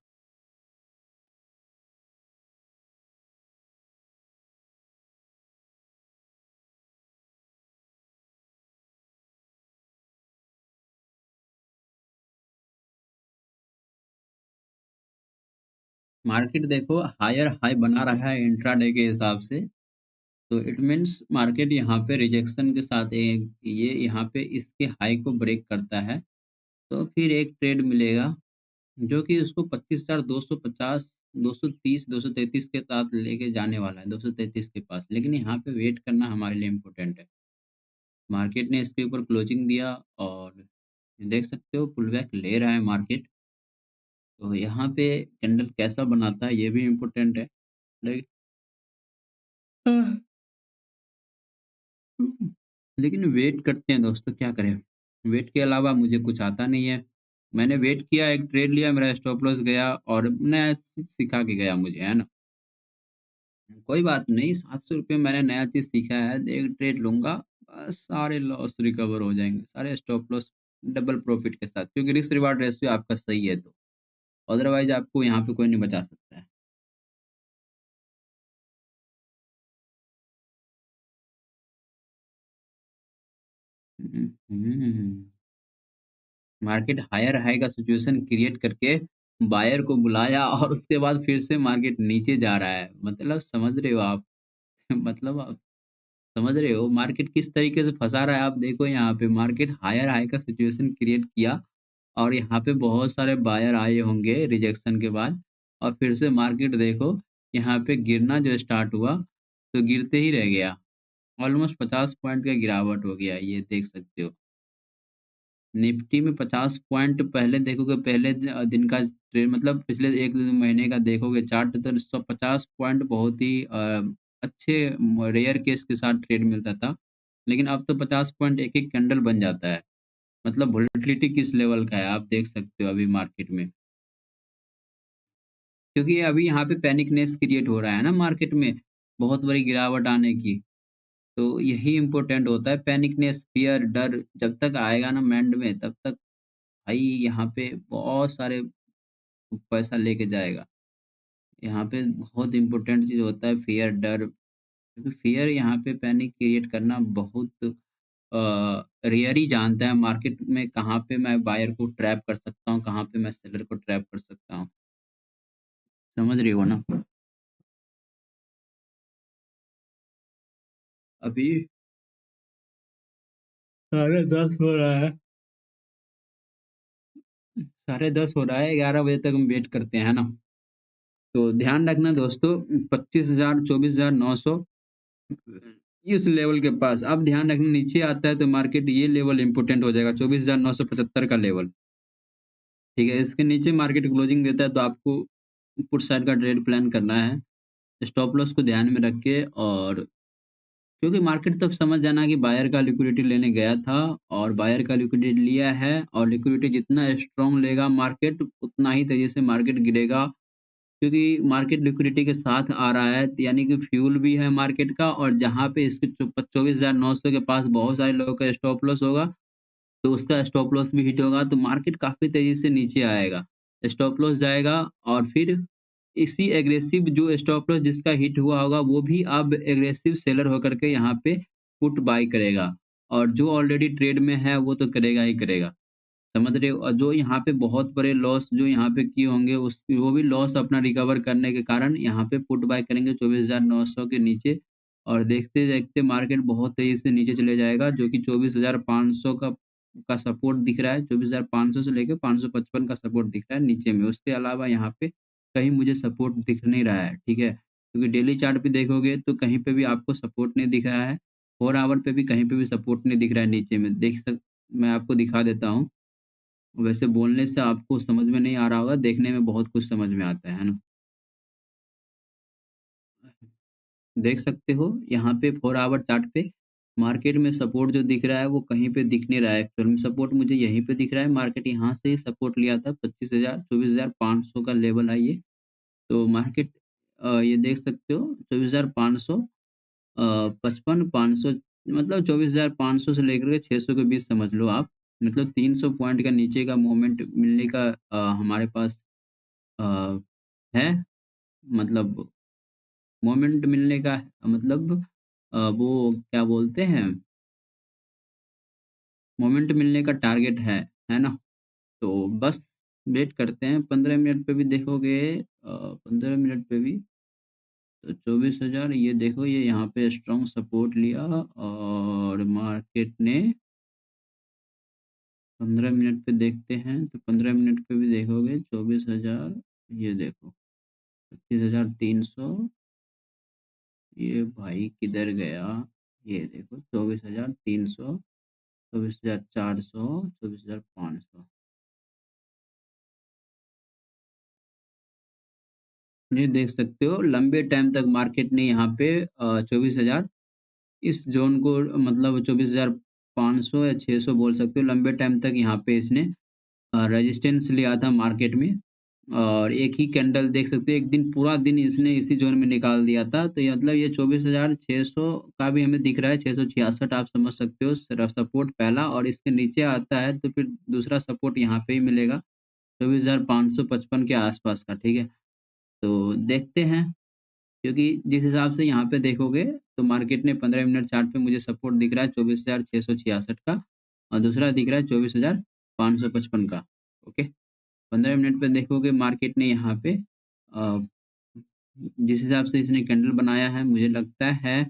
मार्केट देखो हायर हाई बना रहा है इंट्राडे के हिसाब से, तो इट मीन्स मार्केट यहाँ पे रिजेक्शन के साथ ये यहाँ पे इसके हाई को ब्रेक करता है, तो फिर एक ट्रेड मिलेगा जो कि उसको 25,250 230 233 के साथ लेके जाने वाला है, 233 के पास। लेकिन यहाँ पे वेट करना हमारे लिए इम्पोर्टेंट है। मार्केट ने इसके ऊपर क्लोजिंग दिया और देख सकते हो पुलबैक ले रहा है मार्केट। तो यहाँ पे कैंडल कैसा बनाता है ये भी इम्पोर्टेंट है। लेकिन लेकिन वेट करते हैं दोस्तों क्या करें? वेट के अलावा मुझे कुछ आता नहीं है। मैंने वेट किया, एक ट्रेड लिया, मेरा स्टॉप लॉस गया और नया सिखा के गया मुझे, है ना? कोई बात नहीं, ₹700 मैंने नया चीज़ सीखा है, एक ट्रेड लूँगा, बस सारे लॉस रिकवर हो जाएँगे, सारे स्टॉप लॉस डबल प्रॉफ़िट के साथ, क्योंकि रिस्क रिवार्ड रेशियो आपका सही है तो। अदरवाइज़ आपको यहाँ पे कोई नहीं बचा सकता है। हुँ, हुँ। मार्केट हायर हाई का सिचुएशन क्रिएट करके बायर को बुलाया और उसके बाद फिर से मार्केट नीचे जा रहा है। मतलब समझ रहे हो आप? मतलब आप समझ रहे हो मार्केट किस तरीके से फँसा रहा है। आप देखो यहाँ पे मार्केट हायर हाई का सिचुएशन क्रिएट किया और यहाँ पे बहुत सारे बायर आए होंगे रिजेक्शन के बाद और फिर से मार्केट देखो यहाँ पे गिरना जो स्टार्ट हुआ तो गिरते ही रह गया। ऑलमोस्ट 50 पॉइंट का गिरावट हो गया, ये देख सकते हो। निफ्टी में 50 पॉइंट पहले देखोगे, पहले दिन का ट्रेड मतलब पिछले 1 महीने का देखोगे चार्ट तो 150 पॉइंट बहुत ही अच्छे रेयर केस के साथ ट्रेड मिलता था। लेकिन अब तो 50 पॉइंट एक-एक कैंडल बन जाता है। मतलब वोलेटिलिटी किस लेवल का है आप देख सकते हो अभी मार्केट में। क्योंकि अभी यहाँ पे पैनिकनेस क्रिएट हो रहा है ना मार्केट में, बहुत बड़ी गिरावट आने की। तो यही इम्पोर्टेंट होता है पैनिकनेस, फ़ियर, डर जब तक आएगा ना माइंड में तब तक भाई यहाँ पे बहुत सारे पैसा लेके जाएगा। यहाँ पे बहुत इम्पोर्टेंट चीज़ होता है फ़ियर, डर क्योंकि फ़ियर यहाँ पे पैनिक क्रिएट करना बहुत रेयर ही जानता है मार्केट में कहाँ पे मैं बायर को ट्रैप कर सकता हूँ, कहाँ पे मैं सेलर को ट्रैप कर सकता हूँ। समझ रही हो ना? अभी 10:30 हो रहा है। 10:30 हो रहा है, 11 बजे तक हम वेट करते हैं, है ना? तो ध्यान रखना दोस्तों 25,000 24,900 इस लेवल के पास अब ध्यान रखना नीचे आता है तो मार्केट ये लेवल इम्पोर्टेंट हो जाएगा 24,975 का लेवल, ठीक है? इसके नीचे मार्केट क्लोजिंग देता है तो आपको पुट साइड का ट्रेड प्लान करना है। स्टॉप लॉस को ध्यान में रख के और क्योंकि मार्केट तब समझ जाना कि बायर का लिक्विडिटी लेने गया था और बायर का लिक्विडिटी लिया है और लिक्विडिटी जितना स्ट्रॉन्ग लेगा मार्केट उतना ही तेज़ी से मार्केट गिरेगा। क्योंकि मार्केट लिक्विडिटी के साथ आ रहा है यानी कि फ्यूल भी है मार्केट का और जहाँ पे इसके 24,900 के पास बहुत सारे लोगों का स्टॉप लॉस होगा तो उसका स्टॉप लॉस भी हिट होगा तो मार्केट काफ़ी तेज़ी से नीचे आएगा। स्टॉप लॉस जाएगा और फिर इसी एग्रेसिव जो स्टॉप लॉस जिसका हिट हुआ होगा वो भी अब एग्रेसिव सेलर होकर के यहाँ पे पुट बाय करेगा और जो ऑलरेडी ट्रेड में है वो तो करेगा ही करेगा। समझ रहे हो? और जो यहाँ पे बहुत बड़े लॉस जो यहाँ पे किए होंगे उस वो भी लॉस अपना रिकवर करने के कारण यहाँ पे पुट बाय करेंगे 24,900 के नीचे और देखते-देखते मार्केट बहुत तेज़ी से नीचे चले जाएगा जो कि 24,500 का सपोर्ट दिख रहा है। 24,500 से लेके 555 का सपोर्ट दिख रहा है नीचे में। उसके अलावा यहाँ पे कहीं मुझे सपोर्ट दिख नहीं रहा है, ठीक है? क्योंकि डेली चार्ट पे देखोगे तो कहीं पे भी आपको सपोर्ट नहीं दिख रहा है। 4 आवर पे भी कहीं पे भी सपोर्ट नहीं दिख रहा है नीचे में। मैं आपको दिखा देता हूँ। वैसे बोलने से आपको समझ में नहीं आ रहा होगा, देखने में बहुत कुछ समझ में आता है ना? देख सकते हो यहाँ पे 4 आवर चार्ट पे मार्केट में सपोर्ट जो दिख रहा है वो कहीं पे दिख नहीं रहा है एक्चुअल में सपोर्ट मुझे यहीं पे दिख रहा है मार्केट यहाँ से ही सपोर्ट लिया था 25,000 24,500 का लेवल है ये। तो मार्केट ये देख सकते हो 24,500 55 500 मतलब 24,500 से लेकर के 600 के बीच समझ लो आप। मतलब 300 पॉइंट का नीचे का मूवमेंट मिलने का हमारे पास अ, है मतलब मोमेंट मिलने का मतलब वो क्या बोलते हैं मोमेंट मिलने का टारगेट है ना? तो बस वेट करते हैं 15 मिनट पे भी देखोगे 15 मिनट पे भी तो 24,000 ये देखो ये यहाँ पे स्ट्रॉन्ग सपोर्ट लिया और मार्केट ने 15 मिनट पे देखते हैं तो 15 मिनट पे भी देखोगे 24,000 ये देखो 25,300 ये भाई किधर गया? ये देखो 24,300 24,400 24,500 ये देख सकते हो लंबे टाइम तक मार्केट ने यहाँ पे 24,000 इस ज़ोन को मतलब 24,500 या 600 बोल सकते हो लंबे टाइम तक यहाँ पे इसने रेजिस्टेंस लिया था मार्केट में और एक ही कैंडल देख सकते हो एक दिन पूरा दिन इसने इसी जोन में निकाल दिया था। तो ये मतलब ये 24,600 का भी हमें दिख रहा है, 666 आप समझ सकते हो सपोर्ट पहला और इसके नीचे आता है तो फिर दूसरा सपोर्ट यहाँ पे ही मिलेगा 24,555 के आसपास का, ठीक है? तो देखते हैं क्योंकि जिस हिसाब से यहाँ पे देखोगे तो मार्केट ने 15 मिनट चार्ट पे मुझे सपोर्ट दिख रहा है 24,666 का और दूसरा दिख रहा है 24,555 का। ओके, 15 मिनट पे देखोगे मार्केट ने यहाँ पे जिस हिसाब से इसने कैंडल बनाया है मुझे लगता है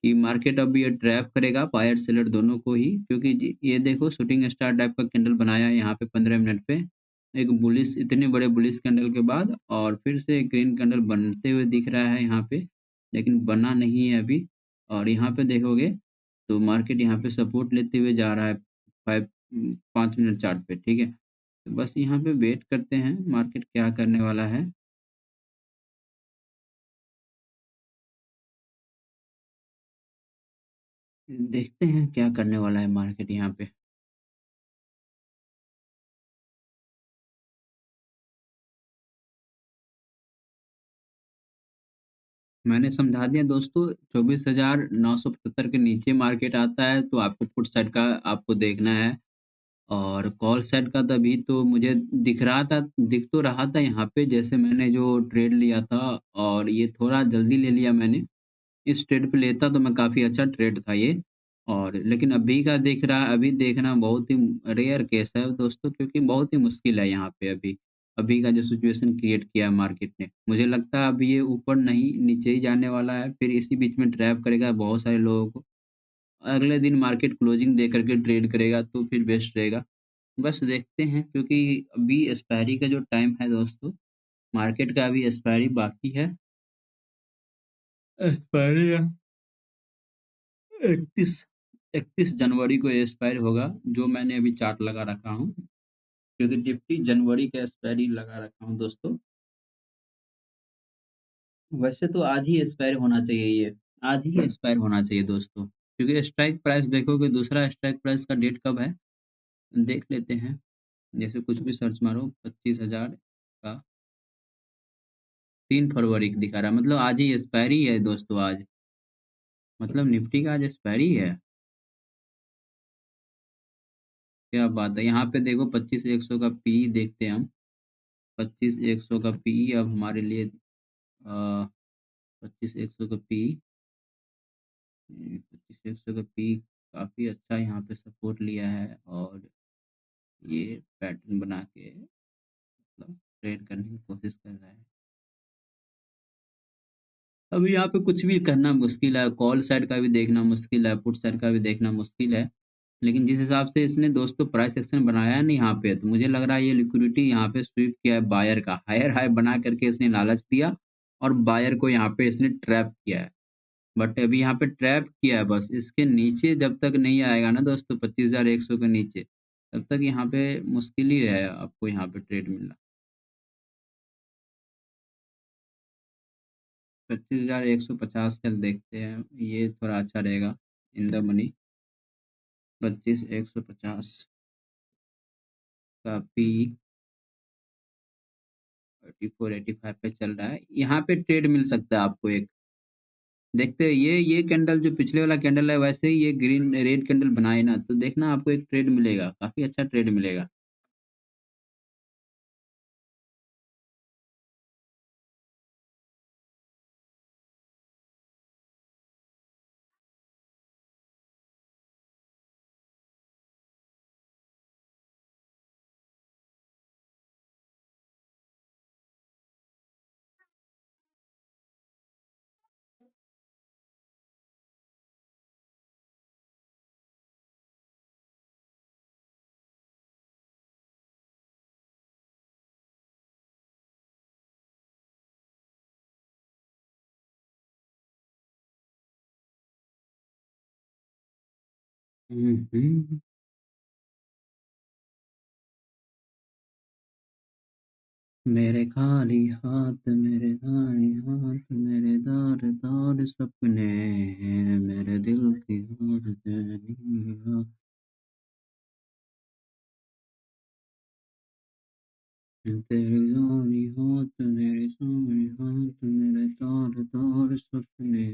कि मार्केट अब ये ट्रैप करेगा बायर सेलर दोनों को ही क्योंकि ये देखो शूटिंग स्टार टाइप का कैंडल बनाया है यहाँ पे 15 मिनट पे एक बुलिश इतने बड़े बुलिश कैंडल के बाद और फिर से ग्रीन कैंडल बनते हुए दिख रहा है यहाँ पे लेकिन बना नहीं है अभी और यहाँ पे देखोगे तो मार्केट यहाँ पे सपोर्ट लेते हुए जा रहा है 5 मिनट चार्ट पे, ठीक है? तो बस यहाँ पे वेट करते हैं मार्केट क्या करने वाला है। देखते हैं क्या करने वाला है मार्केट यहाँ पे। मैंने समझा दिया दोस्तों 24,975 के नीचे मार्केट आता है तो आपको पुट साइड का आपको देखना है और कॉल साइड का तभी तो मुझे दिख तो रहा था यहाँ पे जैसे मैंने जो ट्रेड लिया था और ये थोड़ा जल्दी ले लिया मैंने। इस ट्रेड पे लेता तो मैं काफ़ी अच्छा ट्रेड था ये और लेकिन अभी का देख रहा अभी देखना बहुत ही रेयर केस है दोस्तों क्योंकि बहुत ही मुश्किल है यहाँ पे अभी का जो सिचुएशन क्रिएट किया है मार्केट ने। मुझे लगता है अभी ये ऊपर नहीं नीचे ही जाने वाला है फिर इसी बीच में ट्रैप करेगा बहुत सारे लोगों को। अगले दिन मार्केट क्लोजिंग दे करके ट्रेड करेगा तो फिर बेस्ट रहेगा। बस देखते हैं क्योंकि अभी एक्सपायरी का जो टाइम है दोस्तों, मार्केट का अभी एक्सपायरी बाकी है। एक्सपायरी 31 31 जनवरी को एक्सपायर होगा, जो मैंने अभी चार्ट लगा रखा हूँ, क्योंकि निफ्टी जनवरी का एक्सपायरी लगा रखा हूँ दोस्तों। वैसे तो आज ही एक्सपायर होना चाहिए ये, आज ही एक्सपायर होना चाहिए दोस्तों, क्योंकि स्ट्राइक प्राइस देखोगे दूसरा स्ट्राइक प्राइस का डेट कब है? देख लेते हैं, जैसे कुछ भी सर्च मारो 25,000 का 3 फरवरी को दिखा रहा है, मतलब आज ही एक्सपायरी है दोस्तों आज, मतलब निफ्टी का आज एक्सपायरी है। क्या बात है! यहाँ पे देखो 25,100 का पी देखते हैं हम, 25,100 का पी अब हमारे लिए 25,100 का पी 25,100 का पी काफ़ी अच्छा यहाँ पे सपोर्ट लिया है और ये पैटर्न बना के मतलब ट्रेड करने की कोशिश कर रहा है। अभी यहाँ पे कुछ भी करना मुश्किल है, कॉल साइड का भी देखना मुश्किल है, पुट साइड का भी देखना मुश्किल है। लेकिन जिस हिसाब से इसने दोस्तों प्राइस एक्शन बनाया है ना यहाँ पे, तो मुझे लग रहा है ये लिक्विडिटी यहाँ पे स्वीप किया है बायर का, हायर हाई बना करके इसने लालच दिया और बायर को यहाँ पे इसने ट्रैप किया है। बट अभी यहाँ पे ट्रैप किया है बस, इसके नीचे जब तक नहीं आएगा ना दोस्तों 25,100 के नीचे, तब तक यहाँ पे मुश्किल ही है आपको यहाँ पे ट्रेड मिलना। 25,150 का देखते हैं, ये थोड़ा अच्छा रहेगा इन द मनी। 25,150 का पी 84 85 पे चल रहा है, यहाँ पे ट्रेड मिल सकता है आपको एक। देखते हैं ये कैंडल जो पिछले वाला कैंडल है वैसे ही ये ग्रीन रेड कैंडल बनाए ना, तो देखना आपको एक ट्रेड मिलेगा, काफी अच्छा ट्रेड मिलेगा। हम्म। मेरे खाली हाथ मेरे दार दार सपने मेरे दिल की राजधानी तेरी जानी हाथ मेरे सामने हाथ मेरे तार तार सपने।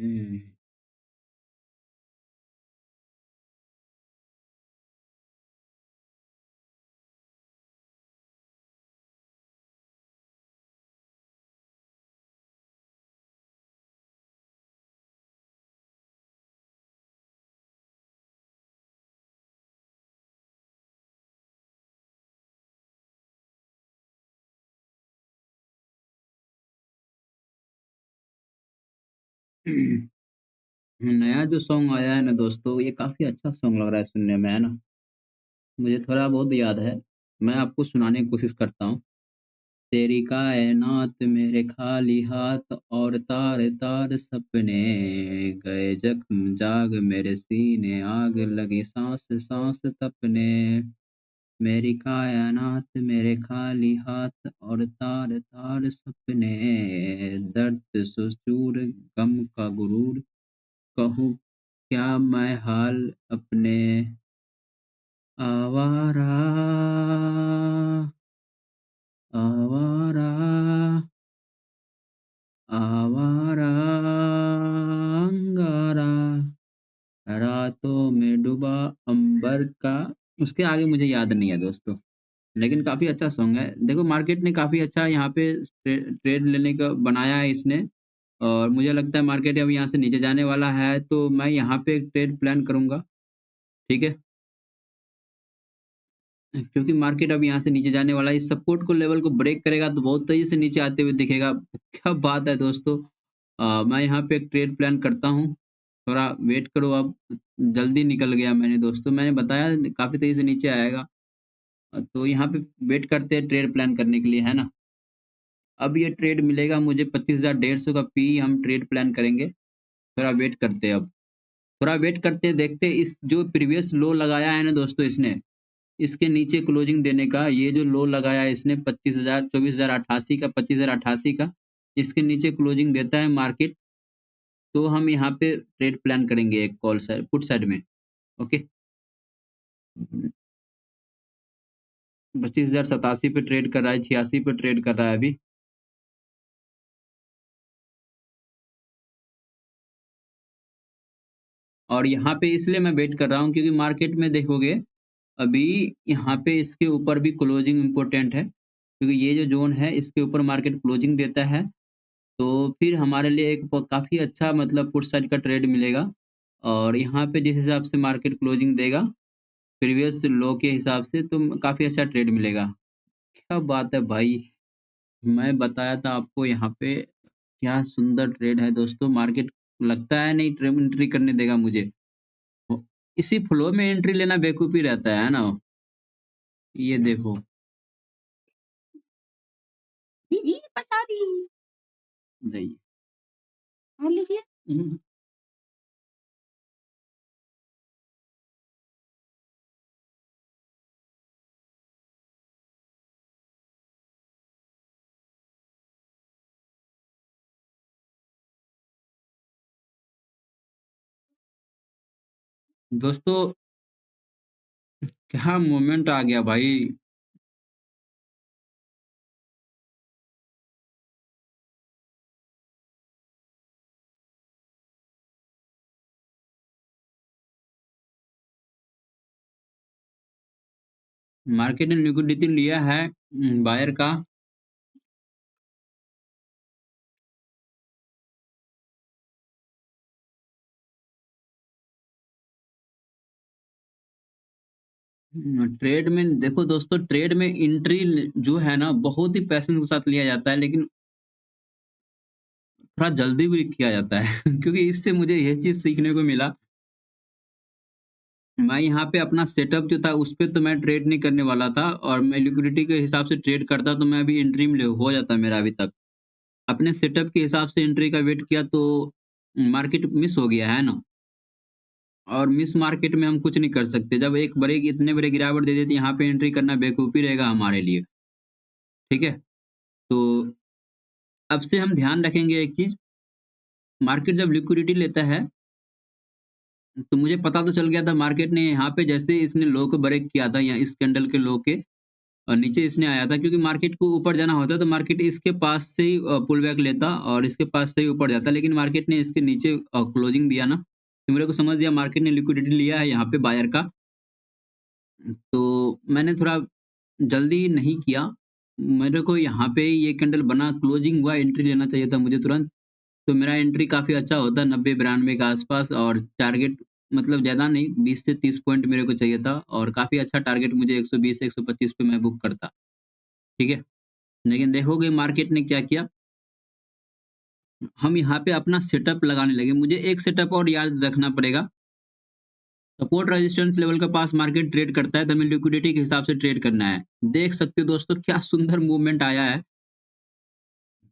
नया जो सॉन्ग आया है ना दोस्तों, ये काफ़ी अच्छा सॉन्ग लग रहा है सुनने में, है ना? मुझे थोड़ा बहुत याद है, मैं आपको सुनाने की कोशिश करता हूँ। तेरी कायनात मेरे खाली हाथ और तार-तार सपने, गए जख्म जाग मेरे सीने आग लगी सांस-सांस तपने। मेरी कायनात मेरे खाली हाथ और तार-तार सपने, दर्द से चूर गम का गुरूर, कहूँ क्या मैं हाल अपने। आवारा आवारा आवारा अंगारा, रातों में डूबा अंबर का। उसके आगे मुझे याद नहीं है दोस्तों, लेकिन काफ़ी अच्छा सॉन्ग है। देखो मार्केट ने काफ़ी अच्छा यहाँ पे ट्रेड लेने का बनाया है इसने, और मुझे लगता है मार्केट अब यहाँ से नीचे जाने वाला है, तो मैं यहाँ पे एक ट्रेड प्लान करूँगा, ठीक है? क्योंकि मार्केट अब यहाँ से नीचे जाने वाला है, इस सपोर्ट को लेवल को ब्रेक करेगा तो बहुत तेज़ी से नीचे आते हुए दिखेगा। क्या बात है दोस्तों! मैं यहाँ पे एक ट्रेड प्लान करता हूँ, थोड़ा वेट करो अब, जल्दी निकल गया मैंने दोस्तों, मैंने बताया काफ़ी तेज़ी से नीचे आएगा। तो यहाँ पे वेट करते हैं ट्रेड प्लान करने के लिए, है ना? अब ये ट्रेड मिलेगा मुझे 25,150 का पी हम ट्रेड प्लान करेंगे, थोड़ा वेट करते हैं अब। थोड़ा वेट करते हैं, देखते हैं इस जो प्रीवियस लो लगाया है ना दोस्तों इसने, इसके नीचे क्लोजिंग देने का, ये जो लो लगाया है इसने 25,000 24,088 का 25,088 का, इसके नीचे क्लोजिंग देता है मार्केट, तो हम यहाँ पे ट्रेड प्लान करेंगे एक कॉल साइड पुट साइड में, ओके। 25,087 पे ट्रेड कर रहा है, 86 पे ट्रेड कर रहा है अभी। और यहाँ पे इसलिए मैं वेट कर रहा हूँ क्योंकि मार्केट में देखोगे, अभी यहाँ पे इसके ऊपर भी क्लोजिंग इम्पोर्टेंट है, क्योंकि ये जो ज़ोन है इसके ऊपर मार्केट क्लोजिंग देता है, तो फिर हमारे लिए एक प काफ़ी अच्छा मतलब पुट साइड का ट्रेड मिलेगा। और यहाँ पे जिस हिसाब से मार्केट क्लोजिंग देगा, प्रीवियस लो के हिसाब से, तो काफ़ी अच्छा ट्रेड मिलेगा। क्या बात है भाई! मैं बताया था आपको यहाँ पे, क्या सुंदर ट्रेड है दोस्तों, मार्केट लगता है नहीं ट्रे एंट्री करने देगा मुझे। हो इसी फ्लो में एंट्री लेना बेवकूफ़ी रहता है ना? ये देखो। लीजिए प्रसादी जाइए। और लीजिए। हुँ, दोस्तों क्या मोमेंट आ गया भाई! मार्केट ने लिक्विडिटी लिया है बायर का। ट्रेड में देखो दोस्तों, ट्रेड में एंट्री जो है ना बहुत ही पैशन के साथ लिया जाता है, लेकिन थोड़ा जल्दी भी किया जाता है क्योंकि इससे मुझे ये चीज़ सीखने को मिला। मैं यहाँ पे अपना सेटअप जो था उस पे तो मैं ट्रेड नहीं करने वाला था, और मैं लिक्विडिटी के हिसाब से ट्रेड करता तो मैं अभी एंट्री में हो जाता मेरा अभी तक। अपने सेटअप के हिसाब से एंट्री का वेट किया तो मार्केट मिस हो गया, है ना? और मिस मार्केट में हम कुछ नहीं कर सकते। जब एक बड़े इतने बड़े गिरावट दे देती है, यहाँ पे एंट्री करना बेवकूफ़ी रहेगा हमारे लिए, ठीक है? तो अब से हम ध्यान रखेंगे एक चीज़, मार्केट जब लिक्विडिटी लेता है, तो मुझे पता तो चल गया था मार्केट ने यहाँ पे जैसे इसने लो को ब्रेक किया था या इस कैंडल के लो के, नीचे इसने आया था क्योंकि मार्केट को ऊपर जाना होता तो मार्केट इसके पास से ही पुल बैक लेता और इसके पास से ही ऊपर जाता। लेकिन मार्केट ने इसके नीचे क्लोजिंग दिया ना, तो मेरे को समझ दिया मार्केट ने लिक्विडिटी लिया है यहाँ पे बायर का। तो मैंने थोड़ा जल्दी नहीं किया। मेरे को यहाँ पे ये कैंडल बना, क्लोजिंग हुआ, एंट्री लेना चाहिए था मुझे तुरंत। तो मेरा एंट्री काफ़ी अच्छा होता 90-92 के आसपास और टारगेट मतलब ज़्यादा नहीं 20 से 30 पॉइंट मेरे को चाहिए था और काफ़ी अच्छा टारगेट मुझे 120 से 125 पे मैं बुक करता, ठीक है? लेकिन देखोगे मार्केट ने क्या किया, हम यहाँ पे अपना सेटअप लगाने लगे। मुझे एक सेटअप और याद रखना पड़ेगा, सपोर्ट रेजिस्टेंस लेवल के पास मार्केट ट्रेड करता है तो हमें लिक्विडिटी के हिसाब से ट्रेड करना है। देख सकते हो दोस्तों क्या सुंदर मूवमेंट आया है।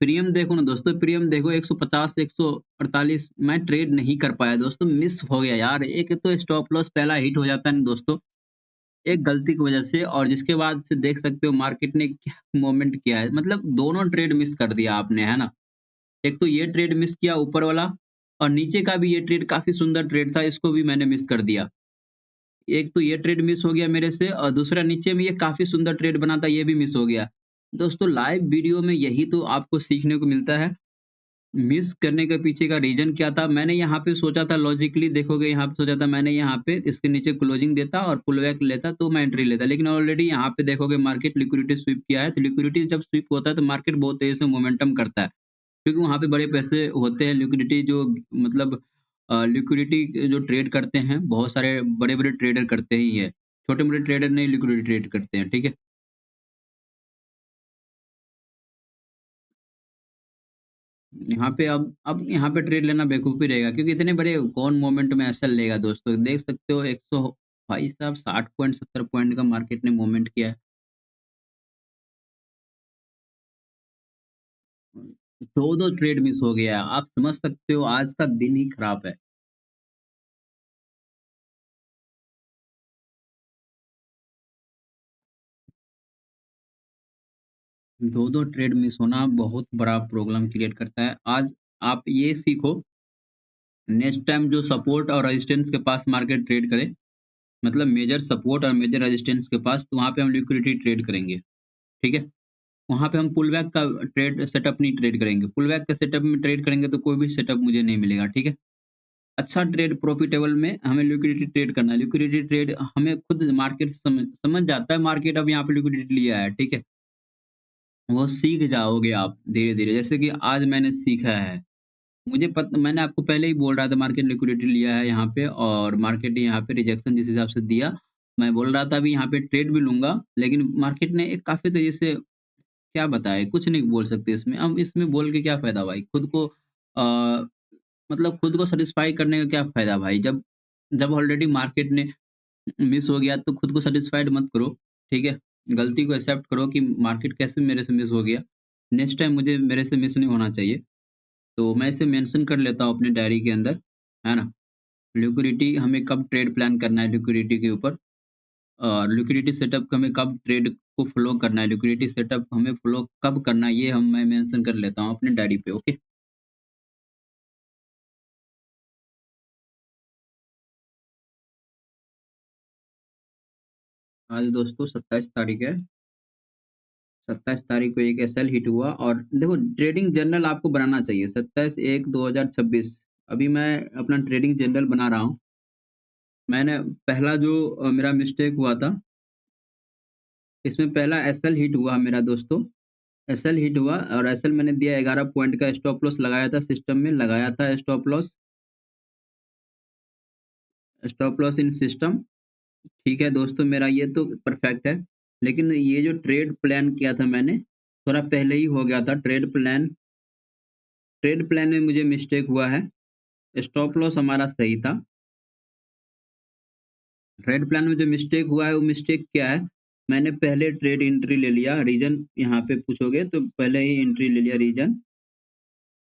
प्रीमियम देखो ना दोस्तों, प्रीमियम देखो 150 से 148 मैं ट्रेड नहीं कर पाया दोस्तों, मिस हो गया यार। एक तो स्टॉप लॉस पहला हिट हो जाता है ना दोस्तों, एक गलती की वजह से और जिसके बाद से देख सकते हो मार्केट ने क्या मूवमेंट किया है। मतलब दोनों ट्रेड मिस कर दिया आपने, है ना? एक तो ये ट्रेड मिस किया ऊपर वाला और नीचे का भी ये ट्रेड काफ़ी सुंदर ट्रेड था, इसको भी मैंने मिस कर दिया। एक तो ये ट्रेड मिस हो गया मेरे से और दूसरा नीचे में ये काफ़ी सुंदर ट्रेड बना था, ये भी मिस हो गया। दोस्तों लाइव वीडियो में यही तो आपको सीखने को मिलता है। मिस करने के पीछे का रीज़न क्या था? मैंने यहाँ पे सोचा था लॉजिकली देखोगे यहाँ पे सोचा था मैंने यहाँ पे इसके नीचे क्लोजिंग देता और पुल बैक लेता तो मैं एंट्री लेता। लेकिन ऑलरेडी यहाँ पे देखोगे मार्केट लिक्विडिटी स्वीप किया है, तो लिक्विडिटी जब स्वीप होता है तो मार्केट बहुत तेज़ी से मोमेंटम करता है। क्योंकि वहाँ पे बड़े पैसे होते हैं लिक्विडिटी जो मतलब लिक्विडिटी जो ट्रेड करते हैं, बहुत सारे बड़े-बड़े ट्रेडर करते ही हैं। छोटे-मोटे ट्रेडर नहीं लिक्विडिटी ट्रेड करते हैं, ठीक है? यहाँ पे अब यहाँ पे ट्रेड लेना बेवकूफ़ी रहेगा क्योंकि इतने बड़े कौन मोमेंट में एसएल लेगा दोस्तों। देख सकते हो 100 भाई साहब 60 पॉइंट 70 पॉइंट का मार्केट ने मूवमेंट किया है। 2-2 ट्रेड मिस हो गया है। आप समझ सकते हो आज का दिन ही खराब है। 2-2 ट्रेड मिस होना बहुत बड़ा प्रॉब्लम क्रिएट करता है। आज आप ये सीखो नेक्स्ट टाइम जो सपोर्ट और रेजिस्टेंस के पास मार्केट ट्रेड करे, मतलब मेजर सपोर्ट और मेजर रेजिस्टेंस के पास, तो वहाँ पे हम लिक्विडिटी ट्रेड करेंगे, ठीक है? वहाँ पे हम पुल बैक का ट्रेड सेटअप नहीं ट्रेड करेंगे। पुल बैक के सेटअप में ट्रेड करेंगे तो कोई भी सेटअप मुझे नहीं मिलेगा, ठीक है? अच्छा ट्रेड प्रॉफिटेबल में हमें लिक्विडिटी ट्रेड करना है। लिक्विडिटी ट्रेड हमें खुद मार्केट समझ समझ जाता है मार्केट अब यहाँ पे लिक्विडिटी लिया है, ठीक है? वो सीख जाओगे आप धीरे-धीरे जैसे कि आज मैंने सीखा है। मैंने आपको पहले ही बोल रहा था मार्केट लिक्विडिटी लिया है यहाँ पे और मार्केट ने यहाँ पे रिजेक्शन जिस हिसाब से दिया, मैं बोल रहा था अभी यहाँ पे ट्रेड भी लूँगा, लेकिन मार्केट ने एक काफ़ी तेज़ी से क्या बताएँ, कुछ नहीं बोल सकते इसमें। अब इसमें बोल के क्या फ़ायदा भाई? खुद को मतलब खुद को सैटिस्फाई करने का क्या फ़ायदा भाई? जब जब ऑलरेडी मार्केट ने मिस हो गया तो खुद को सैटिस्फाइड मत करो, ठीक है? गलती को एक्सेप्ट करो कि मार्केट कैसे मेरे से मिस हो गया। नेक्स्ट टाइम मुझे मेरे से मिस नहीं होना चाहिए। तो मैं इसे मेंशन कर लेता हूँ अपने डायरी के अंदर, है ना? लिक्विडिटी हमें कब ट्रेड प्लान करना है लिक्विडिटी के ऊपर और लिक्विडिटी सेटअप हमें कब ट्रेड को फ़ॉलो करना है, लिक्विडिटी सेटअप हमें फ़ॉलो कब करना है, ये मैं मेंशन कर लेता हूँ अपनी डायरी पे, ओके? आज दोस्तों 27 तारीख है, 27 तारीख को एक एसएल हिट हुआ और देखो ट्रेडिंग जर्नल आपको बनाना चाहिए 27/1/2026 अभी मैं अपना ट्रेडिंग जर्नल बना रहा हूँ। मैंने पहला जो मेरा मिस्टेक हुआ था, इसमें पहला एसएल हिट हुआ मेरा दोस्तों। एसएल हिट हुआ और एसएल मैंने दिया 11 पॉइंट का स्टॉप लॉस लगाया था सिस्टम में लगाया था स्टॉप लॉस इन सिस्टम ठीक है दोस्तों मेरा ये तो परफेक्ट है लेकिन ये जो ट्रेड प्लान किया था मैंने थोड़ा पहले ही हो गया था ट्रेड प्लान में मुझे मिस्टेक हुआ है स्टॉप लॉस हमारा सही था ट्रेड प्लान में जो मिस्टेक हुआ है वो मिस्टेक क्या है मैंने पहले ट्रेड एंट्री ले लिया रीजन यहाँ पे पूछोगे तो पहले ही एंट्री ले लिया रीजन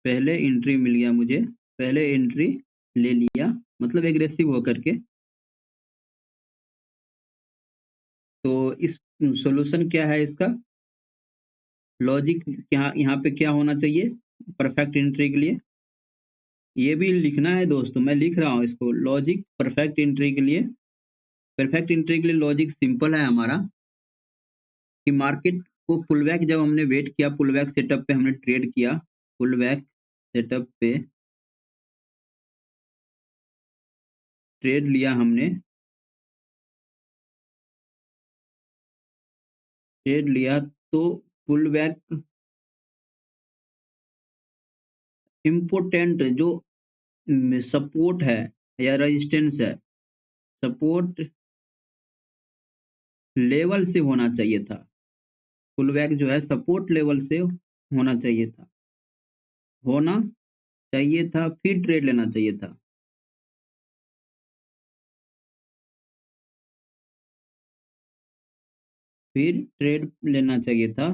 पहले एंट्री मिल गया मुझे पहले एंट्री ले लिया मतलब एग्रेसिव होकर के तो इस सॉल्यूशन क्या है इसका लॉजिक क्या यहाँ पे क्या होना चाहिए परफेक्ट एंट्री के लिए ये भी लिखना है दोस्तों मैं लिख रहा हूँ इसको लॉजिक परफेक्ट एंट्री के लिए परफेक्ट एंट्री के लिए लॉजिक सिंपल है हमारा कि मार्केट को पुल बैक जब हमने वेट किया, पुल बैक सेटअप पे हमने ट्रेड किया, पुल बैक सेटअप पे ट्रेड लिया हमने, ट्रेड लिया तो पुल बैक इम्पोर्टेंट जो सपोर्ट है या रेजिस्टेंस है, सपोर्ट लेवल से होना चाहिए था। पुल बैक जो है सपोर्ट लेवल से होना चाहिए था, होना चाहिए था, फिर ट्रेड लेना चाहिए था। फिर ट्रेड लेना चाहिए था।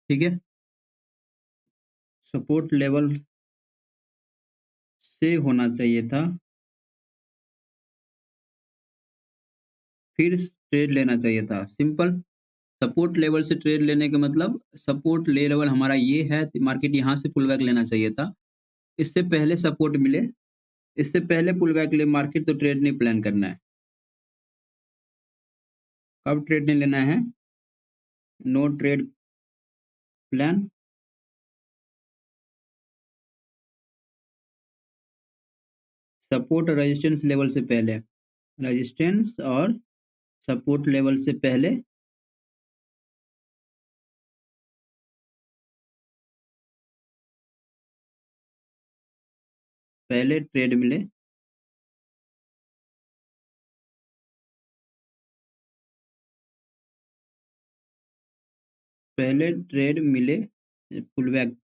ठीक है, सपोर्ट लेवल से होना चाहिए था, फिर ट्रेड लेना चाहिए था। सिंपल। सपोर्ट लेवल से ट्रेड लेने का मतलब सपोर्ट लेवल हमारा ये है, मार्केट यहाँ से पुल बैक लेना चाहिए था। इससे पहले सपोर्ट मिले, इससे पहले पुल बैक ले मार्केट तो ट्रेड नहीं प्लान करना है। कब ट्रेड नहीं लेना है? नो ट्रेड प्लान सपोर्ट और रेजिस्टेंस लेवल से पहले, रेजिस्टेंस और सपोर्ट लेवल से पहले पहले ट्रेड मिले, पहले ट्रेड मिले पुल बैक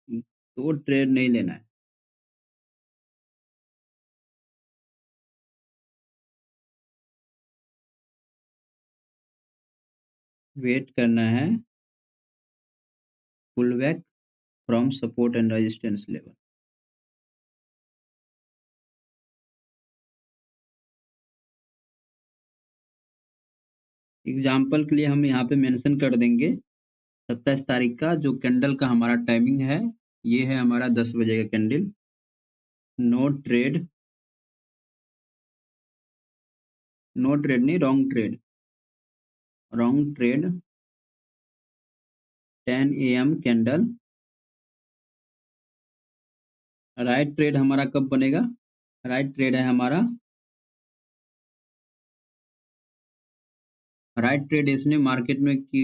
तो ट्रेड नहीं लेना है। वेट करना है pull back from support and resistance level. Example के लिए हम यहाँ पे मेंशन कर देंगे 27 तारीख का जो कैंडल का हमारा टाइमिंग है, ये है हमारा 10 बजे का candle. No trade, no trade नहीं, wrong trade, wrong trade 10 AM candle. Right trade हमारा कब बनेगा? राइट ट्रेड है हमारा, राइट ट्रेड इसने मार्केट में कि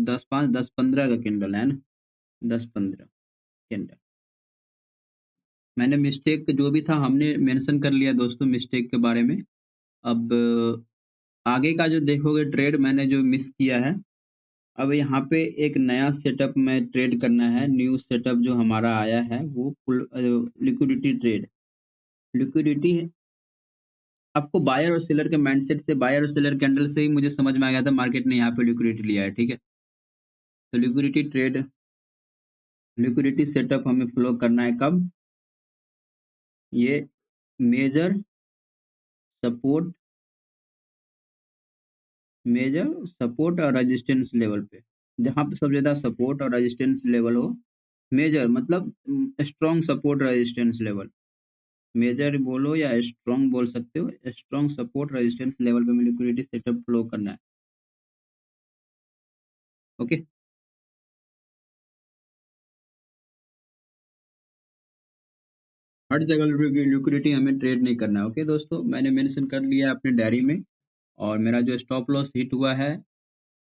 10-5 10-15 का कैंडल है ना, 10-15 कैंडल। मैंने मिस्टेक जो भी था हमने मेंशन कर लिया दोस्तों मिस्टेक के बारे में। अब आगे का जो देखोगे ट्रेड मैंने जो मिस किया है, अब यहाँ पे एक नया सेटअप में ट्रेड करना है। न्यू सेटअप जो हमारा आया है वो फुल लिक्विडिटी ट्रेड। लिक्विडिटी आपको बायर और सेलर के माइंडसेट से, बायर और सेलर कैंडल से ही मुझे समझ में आ गया था मार्केट ने यहाँ पे लिक्विडिटी लिया है। ठीक है, तो लिक्विडिटी ट्रेड, लिक्विडिटी सेटअप हमें फ्लो करना है कब? ये मेजर सपोर्ट, मेजर सपोर्ट और रेजिस्टेंस लेवल पे, जहाँ पे सबसे ज्यादा सपोर्ट और रेजिस्टेंस लेवल हो। मेजर मतलब strong support resistance level, major बोलो या स्ट्रॉन्ग बोल सकते हो, स्ट्रॉन्ग सपोर्ट रेजिस्टेंस लेवल पे हमें लिक्विडिटी सेटअप फ्लो करना है। ओके, हर जगह लिक्विडिटी हमें ट्रेड नहीं करना है। ओके दोस्तों, मैंने मेंशन कर लिया है अपने डायरी में, और मेरा जो स्टॉप लॉस हिट हुआ है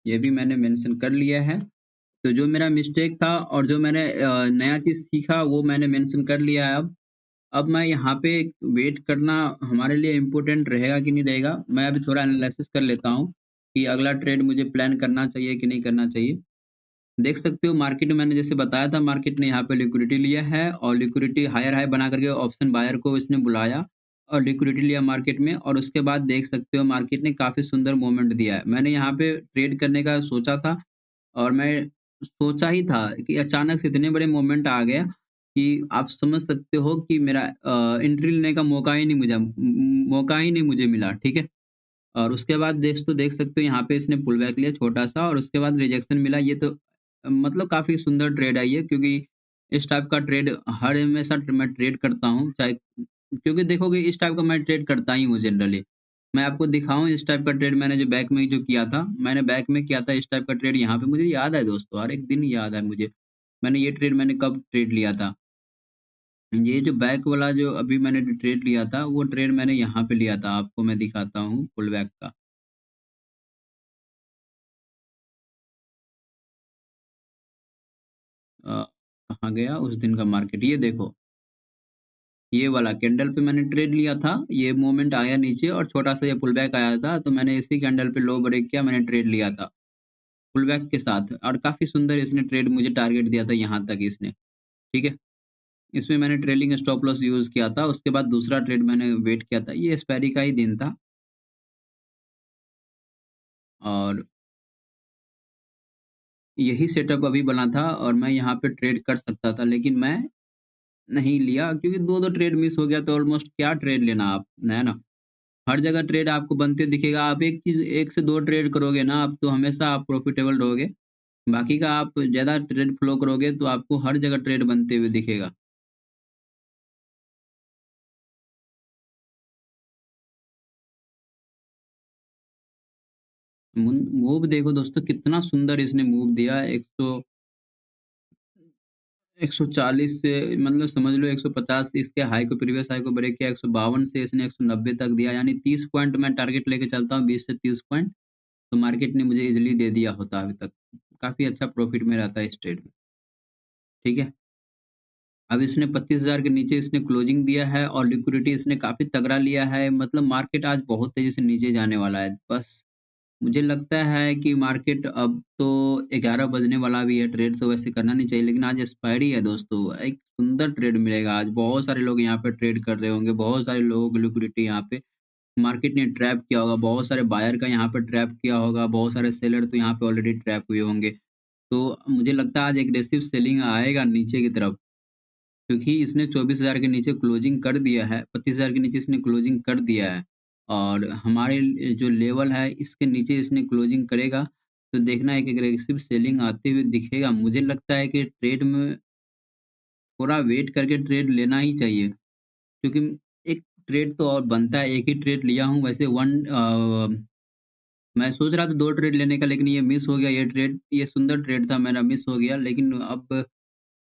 ये भी मैंने मेंशन कर लिया है। तो जो मेरा मिस्टेक था और जो मैंने नया चीज़ सीखा वो मैंने मेंशन कर लिया है। अब मैं यहाँ पे वेट करना हमारे लिए इम्पोर्टेंट रहेगा कि नहीं रहेगा, मैं अभी थोड़ा एनालिसिस कर लेता हूँ कि अगला ट्रेड मुझे प्लान करना चाहिए कि नहीं करना चाहिए। देख सकते हो मार्केट में मैंने जैसे बताया था, मार्केट ने यहाँ पे लिक्विडिटी लिया है और लिक्विडिटी हायर हाई बना करके ऑप्शन बायर को इसने बुलाया और लिक्विडिटी लिया मार्केट में, और उसके बाद देख सकते हो मार्केट ने काफ़ी सुंदर मूवमेंट दिया है। मैंने यहाँ पे ट्रेड करने का सोचा था और मैं सोचा ही था कि अचानक से इतने बड़े मूवमेंट आ गया कि आप समझ सकते हो कि मेरा एंट्री लेने का मौका ही नहीं मुझे मिला। ठीक है, और उसके बाद देख सकते हो यहाँ पे इसने पुल बैक लिया छोटा सा और उसके बाद रिजेक्शन मिला। ये तो मतलब काफ़ी सुंदर ट्रेड है ये, क्योंकि इस टाइप का ट्रेड हर हमेशा मैं ट्रेड करता हूँ, चाहे क्योंकि देखोगे इस टाइप का मैं ट्रेड करता ही हूँ जनरली। मैं आपको दिखाऊँ इस टाइप का ट्रेड मैंने जो बैक में जो किया था, मैंने बैक में किया था इस टाइप का ट्रेड, यहाँ पे मुझे याद है दोस्तों, हर एक दिन याद है मुझे। ये ट्रेड मैंने कब ट्रेड लिया था। ये जो बैक वाला जो अभी मैंने जो ट्रेड लिया था, वो ट्रेड मैंने यहाँ पे लिया था, आपको मैं दिखाता हूँ पुल बैक का। अ, कहाँ गया उस दिन का मार्केट, ये देखो, ये वाला कैंडल पे मैंने ट्रेड लिया था, ये मोमेंट आया नीचे और छोटा-सा ये पुल बैक आया था, तो मैंने इसी कैंडल पे लो ब्रेक किया, मैंने ट्रेड लिया था, पुल बैक के साथ, और काफ़ी सुंदर इसने ट्रेड मुझे टारगेट दिया था यहाँ तक इसने, ठीक है? इसमें मैंने ट्रेलिंग स्टॉप लॉस यूज़ किया था, उसके बाद दूसरा ट्रेड मैंने वेट किया था, ये एक्सपायरी का ही दिन था और यही सेटअप अभी बना था और मैं यहाँ पे ट्रेड कर सकता था, लेकिन मैं नहीं लिया क्योंकि 2-2 ट्रेड मिस हो गया, तो ऑलमोस्ट क्या ट्रेड लेना आप, है ना? हर जगह ट्रेड आपको बनते दिखेगा, आप एक चीज़ 1 से 2 ट्रेड करोगे ना आप, तो हमेशा आप प्रॉफिटेबल रहोगे। बाकी का आप ज़्यादा ट्रेड फ्लो करोगे तो आपको हर जगह ट्रेड बनते हुए दिखेगा। मूव देखो दोस्तों, कितना सुंदर इसने मूव दिया है, 140 से, मतलब समझ लो 150 इसके हाई को, प्रीवियस हाई को ब्रेक किया, 152 से इसने 190 तक दिया, यानी 30 पॉइंट मैं टारगेट लेके चलता हूँ, 20 से 30 पॉइंट, तो मार्केट ने मुझे ईज़िली दे दिया होता अभी तक। काफ़ी अच्छा प्रॉफिट में रहता है इस ट्रेड में, ठीक है? अब इसने 25,000 के नीचे इसने क्लोजिंग दिया है और लिक्विडिटी इसने काफ़ी तगड़ा लिया है, मतलब मार्केट आज बहुत तेज़ी से नीचे जाने वाला है। बस मुझे लगता है कि मार्केट अब तो 11 बजने वाला भी है, ट्रेड तो वैसे करना नहीं चाहिए, लेकिन आज एक्सपायरी है दोस्तों, एक सुंदर ट्रेड मिलेगा आज, बहुत सारे लोग यहाँ पे ट्रेड कर रहे होंगे, बहुत सारे लोगों की लिक्विडिटी यहाँ पे मार्केट ने ट्रैप किया होगा, बहुत सारे बायर का यहाँ पे ट्रैप किया होगा, बहुत सारे सेलर तो यहाँ पे ऑलरेडी ट्रैप हुए होंगे। तो मुझे लगता है आज एग्रेसिव सेलिंग आएगा नीचे की तरफ। क्योंकि इसने 24,000 के नीचे क्लोजिंग कर दिया है, 25,000 के नीचे इसने क्लोजिंग कर दिया है और हमारे जो लेवल है इसके नीचे इसने क्लोजिंग करेगा, तो देखना एक एग्रेसिव सेलिंग आते हुए दिखेगा। मुझे लगता है कि ट्रेड में थोड़ा वेट करके ट्रेड लेना ही चाहिए, क्योंकि एक ट्रेड तो और बनता है, एक ही ट्रेड लिया हूँ वैसे मैं सोच रहा था 2 ट्रेड लेने का, लेकिन ये मिस हो गया ये ट्रेड, ये सुंदर ट्रेड था मेरा, मिस हो गया, लेकिन अब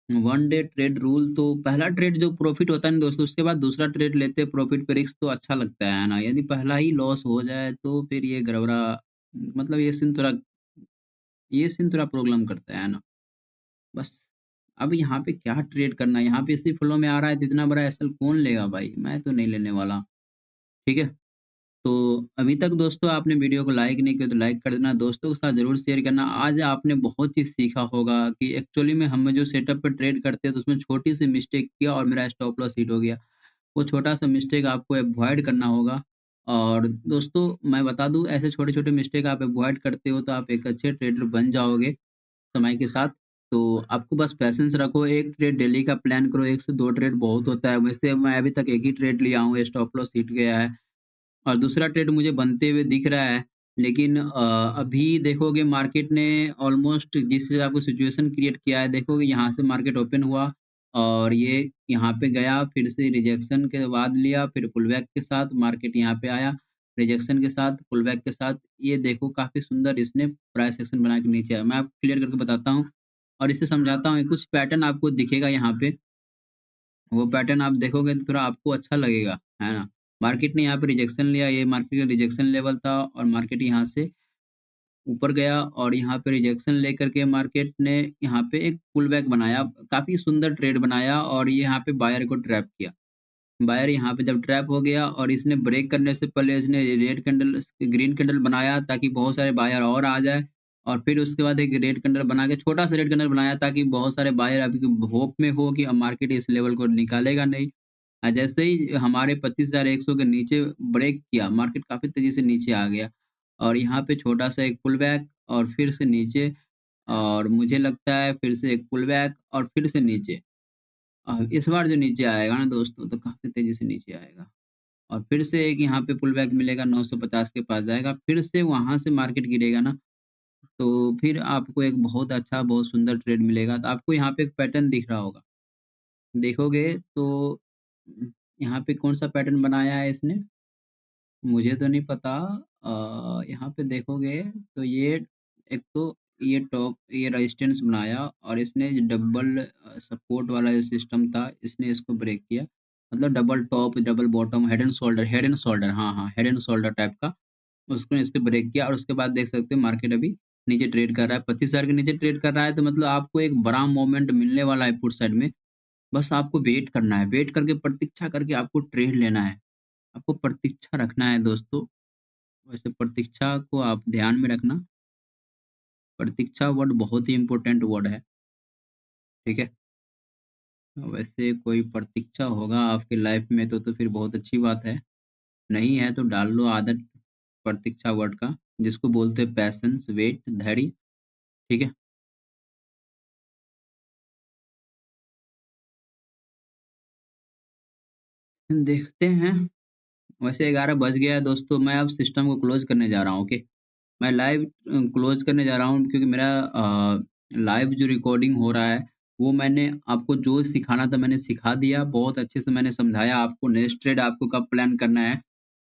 वन डे ट्रेड रूल तो पहला ट्रेड जो प्रॉफिट होता है ना दोस्तों, उसके बाद दूसरा ट्रेड लेते हैं प्रॉफिट पे रिस्क, तो अच्छा लगता है ना? यदि पहला ही लॉस हो जाए तो फिर ये गड़बड़ा, मतलब ये सीन थोड़ा प्रॉब्लम करता है ना? बस अब यहाँ पे क्या ट्रेड करना है? यहाँ पे इसी फ्लो में आ रहा है तो इतना बड़ा एसएल कौन लेगा भाई? मैं तो नहीं लेने वाला, ठीक है? तो अभी तक दोस्तों आपने वीडियो को लाइक नहीं किया तो लाइक कर देना, दोस्तों के साथ ज़रूर शेयर करना। आज आपने बहुत चीज़ सीखा होगा कि एक्चुअली में हम जो सेटअप पे ट्रेड करते हैं तो उसमें छोटी-सी मिस्टेक किया और मेरा स्टॉप लॉस हिट हो गया। वो छोटा-सा मिस्टेक आपको अवॉइड करना होगा और दोस्तों मैं बता दूँ, ऐसे छोटे-छोटे मिस्टेक आप अवॉइड करते हो तो आप एक अच्छे ट्रेडर बन जाओगे समय के साथ। तो आपको बस पैशेंस रखो, 1 ट्रेड डेली का प्लान करो, 1 से 2 ट्रेड बहुत होता है। वैसे मैं अभी तक 1 ही ट्रेड लिया हूँ, स्टॉप लॉस हिट गया है। और दूसरा ट्रेड मुझे बनते हुए दिख रहा है, लेकिन अभी देखोगे मार्केट ने ऑलमोस्ट जिस हिसाब से सिचुएशन क्रिएट किया है, देखोगे यहाँ से मार्केट ओपन हुआ और ये यहाँ पे गया, फिर से रिजेक्शन के बाद लिया, फिर पुलबैक के साथ मार्केट यहाँ पे आया, रिजेक्शन के साथ, पुलबैक के साथ, ये देखो काफ़ी सुंदर इसने प्राइस एक्शन बना के नीचे आया। मैं आपको क्लियर करके बताता हूँ और इसे समझाता हूँ, कुछ पैटर्न आपको दिखेगा यहाँ पे, वो पैटर्न आप देखोगे तो थोड़ा आपको अच्छा लगेगा, है ना? मार्केट ने यहाँ पे रिजेक्शन लिया, ये मार्केट का रिजेक्शन लेवल था और मार्केट यहाँ से ऊपर गया और यहाँ पे रिजेक्शन लेकर के मार्केट ने यहाँ पे एक पुल बैक बनाया, काफ़ी सुंदर ट्रेड बनाया और ये यहाँ पे बायर को ट्रैप किया। बायर यहाँ पे जब ट्रैप हो गया और इसने ब्रेक करने से पहले इसने रेड कैंडल ग्रीन कैंडल बनाया ताकि बहुत सारे बायर और आ जाए और फिर उसके बाद एक रेड कैंडल बना के छोटा-सा रेड कैंडल बनाया ताकि बहुत सारे बायर अभी होप में हो कि अब मार्केट इस लेवल को निकालेगा नहीं। जैसे ही हमारे 25,100 के नीचे ब्रेक किया, मार्केट काफ़ी तेज़ी से नीचे आ गया और यहाँ पे छोटा-सा एक पुल बैक और फिर से नीचे और मुझे लगता है फिर से एक पुल बैक और फिर से नीचे। इस बार जो नीचे आएगा ना दोस्तों, तो काफ़ी तेज़ी से नीचे आएगा और फिर से एक यहाँ पे पुल बैक मिलेगा, 950 के पास जाएगा, फिर से वहाँ से मार्केट गिरेगा ना, तो फिर आपको एक बहुत अच्छा, बहुत सुंदर ट्रेड मिलेगा। तो आपको यहाँ पे एक पैटर्न दिख रहा होगा। देखोगे तो यहाँ पे कौन-सा पैटर्न बनाया है इसने? मुझे तो नहीं पता। यहाँ पे देखोगे तो ये एक तो ये टॉप ये रेजिस्टेंस बनाया और इसने डबल सपोर्ट वाला जो सिस्टम था इसने इसको ब्रेक किया। मतलब double top, double bottom, head and shoulder, हाँ, हाँ, हेड एंड शोल्डर टाइप का उसको इसके ब्रेक किया और उसके बाद देख सकते हो मार्केट अभी नीचे ट्रेड कर रहा है। 25,000 के नीचे ट्रेड कर रहा है तो मतलब आपको एक बड़ा मोमेंट मिलने वाला है पुट साइड में। बस आपको वेट करना है, वेट करके प्रतीक्षा करके आपको ट्रेड लेना है। आपको प्रतीक्षा रखना है दोस्तों। वैसे प्रतीक्षा को आप ध्यान में रखना। प्रतीक्षा वर्ड बहुत ही इम्पोर्टेंट वर्ड है, ठीक है? वैसे कोई प्रतीक्षा होगा आपकी लाइफ में तो फिर बहुत अच्छी बात है। नहीं है तो डाल लो आदत प्रतीक्षा वर्ड का, जिसको बोलते हैं पैशंस, वेट, धैर्य, ठीक है? देखते हैं। वैसे 11 बज गया है दोस्तों, मैं अब सिस्टम को क्लोज़ करने जा रहा हूँ, ओके? मैं लाइव क्लोज़ करने जा रहा हूँ क्योंकि मेरा लाइव जो रिकॉर्डिंग हो रहा है, वो मैंने आपको जो सिखाना था मैंने सिखा दिया, बहुत अच्छे से मैंने समझाया आपको नेक्स्ट ट्रेड आपको कब प्लान करना है।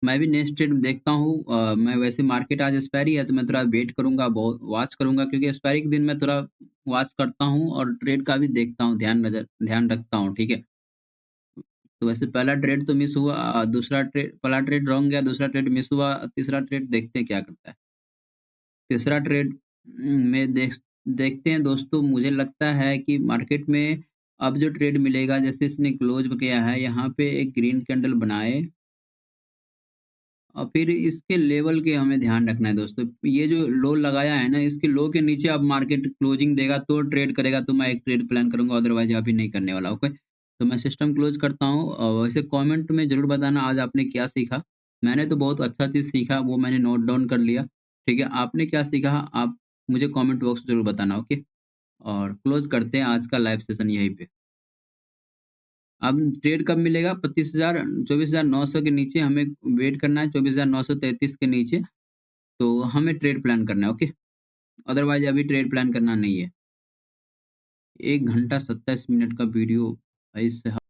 मैं भी नेक्स्ट ट्रेड देखता हूँ। मैं वैसे मार्केट आज एक्सपायरी है तो मैं थोड़ा वेट करूँगा, बहुत वॉच करूँगा क्योंकि एक्सपायरी के दिन मैं थोड़ा वॉच करता हूँ और ट्रेड का भी देखता हूँ, ध्यान रखता हूँ, ठीक है? तो वैसे पहला ट्रेड तो मिस हुआ, दूसरा ट्रेड पहला ट्रेड रॉन्ग गया, दूसरा ट्रेड मिस हुआ, तीसरा ट्रेड देखते हैं क्या करता है। तीसरा ट्रेड में देखते हैं दोस्तों, मुझे लगता है कि मार्केट में अब जो ट्रेड मिलेगा जैसे इसने क्लोज किया है यहाँ पे एक ग्रीन कैंडल बनाए और फिर इसके लेवल के हमें ध्यान रखना है दोस्तों। ये जो लो लगाया है ना इसके लो के नीचे अब मार्केट क्लोजिंग देगा तो ट्रेड करेगा तो मैं एक ट्रेड प्लान करूंगा, अदरवाइज अभी नहीं करने वाला, ओके? तो मैं सिस्टम क्लोज करता हूँ और वैसे कमेंट में जरूर बताना आज आपने क्या सीखा। मैंने तो बहुत अच्छा चीज सीखा, वो मैंने नोट डाउन कर लिया, ठीक है? आपने क्या सीखा आप मुझे कमेंट बॉक्स में जरूर बताना, ओके? और क्लोज करते हैं आज का लाइव सेशन यहीं पे। अब ट्रेड कब मिलेगा? 24,900 के नीचे हमें वेट करना है, 24,933 के नीचे तो हमें ट्रेड प्लान करना है, ओके? अदरवाइज अभी ट्रेड प्लान करना नहीं है। 1 घंटा 27 मिनट का वीडियो भाई साहब।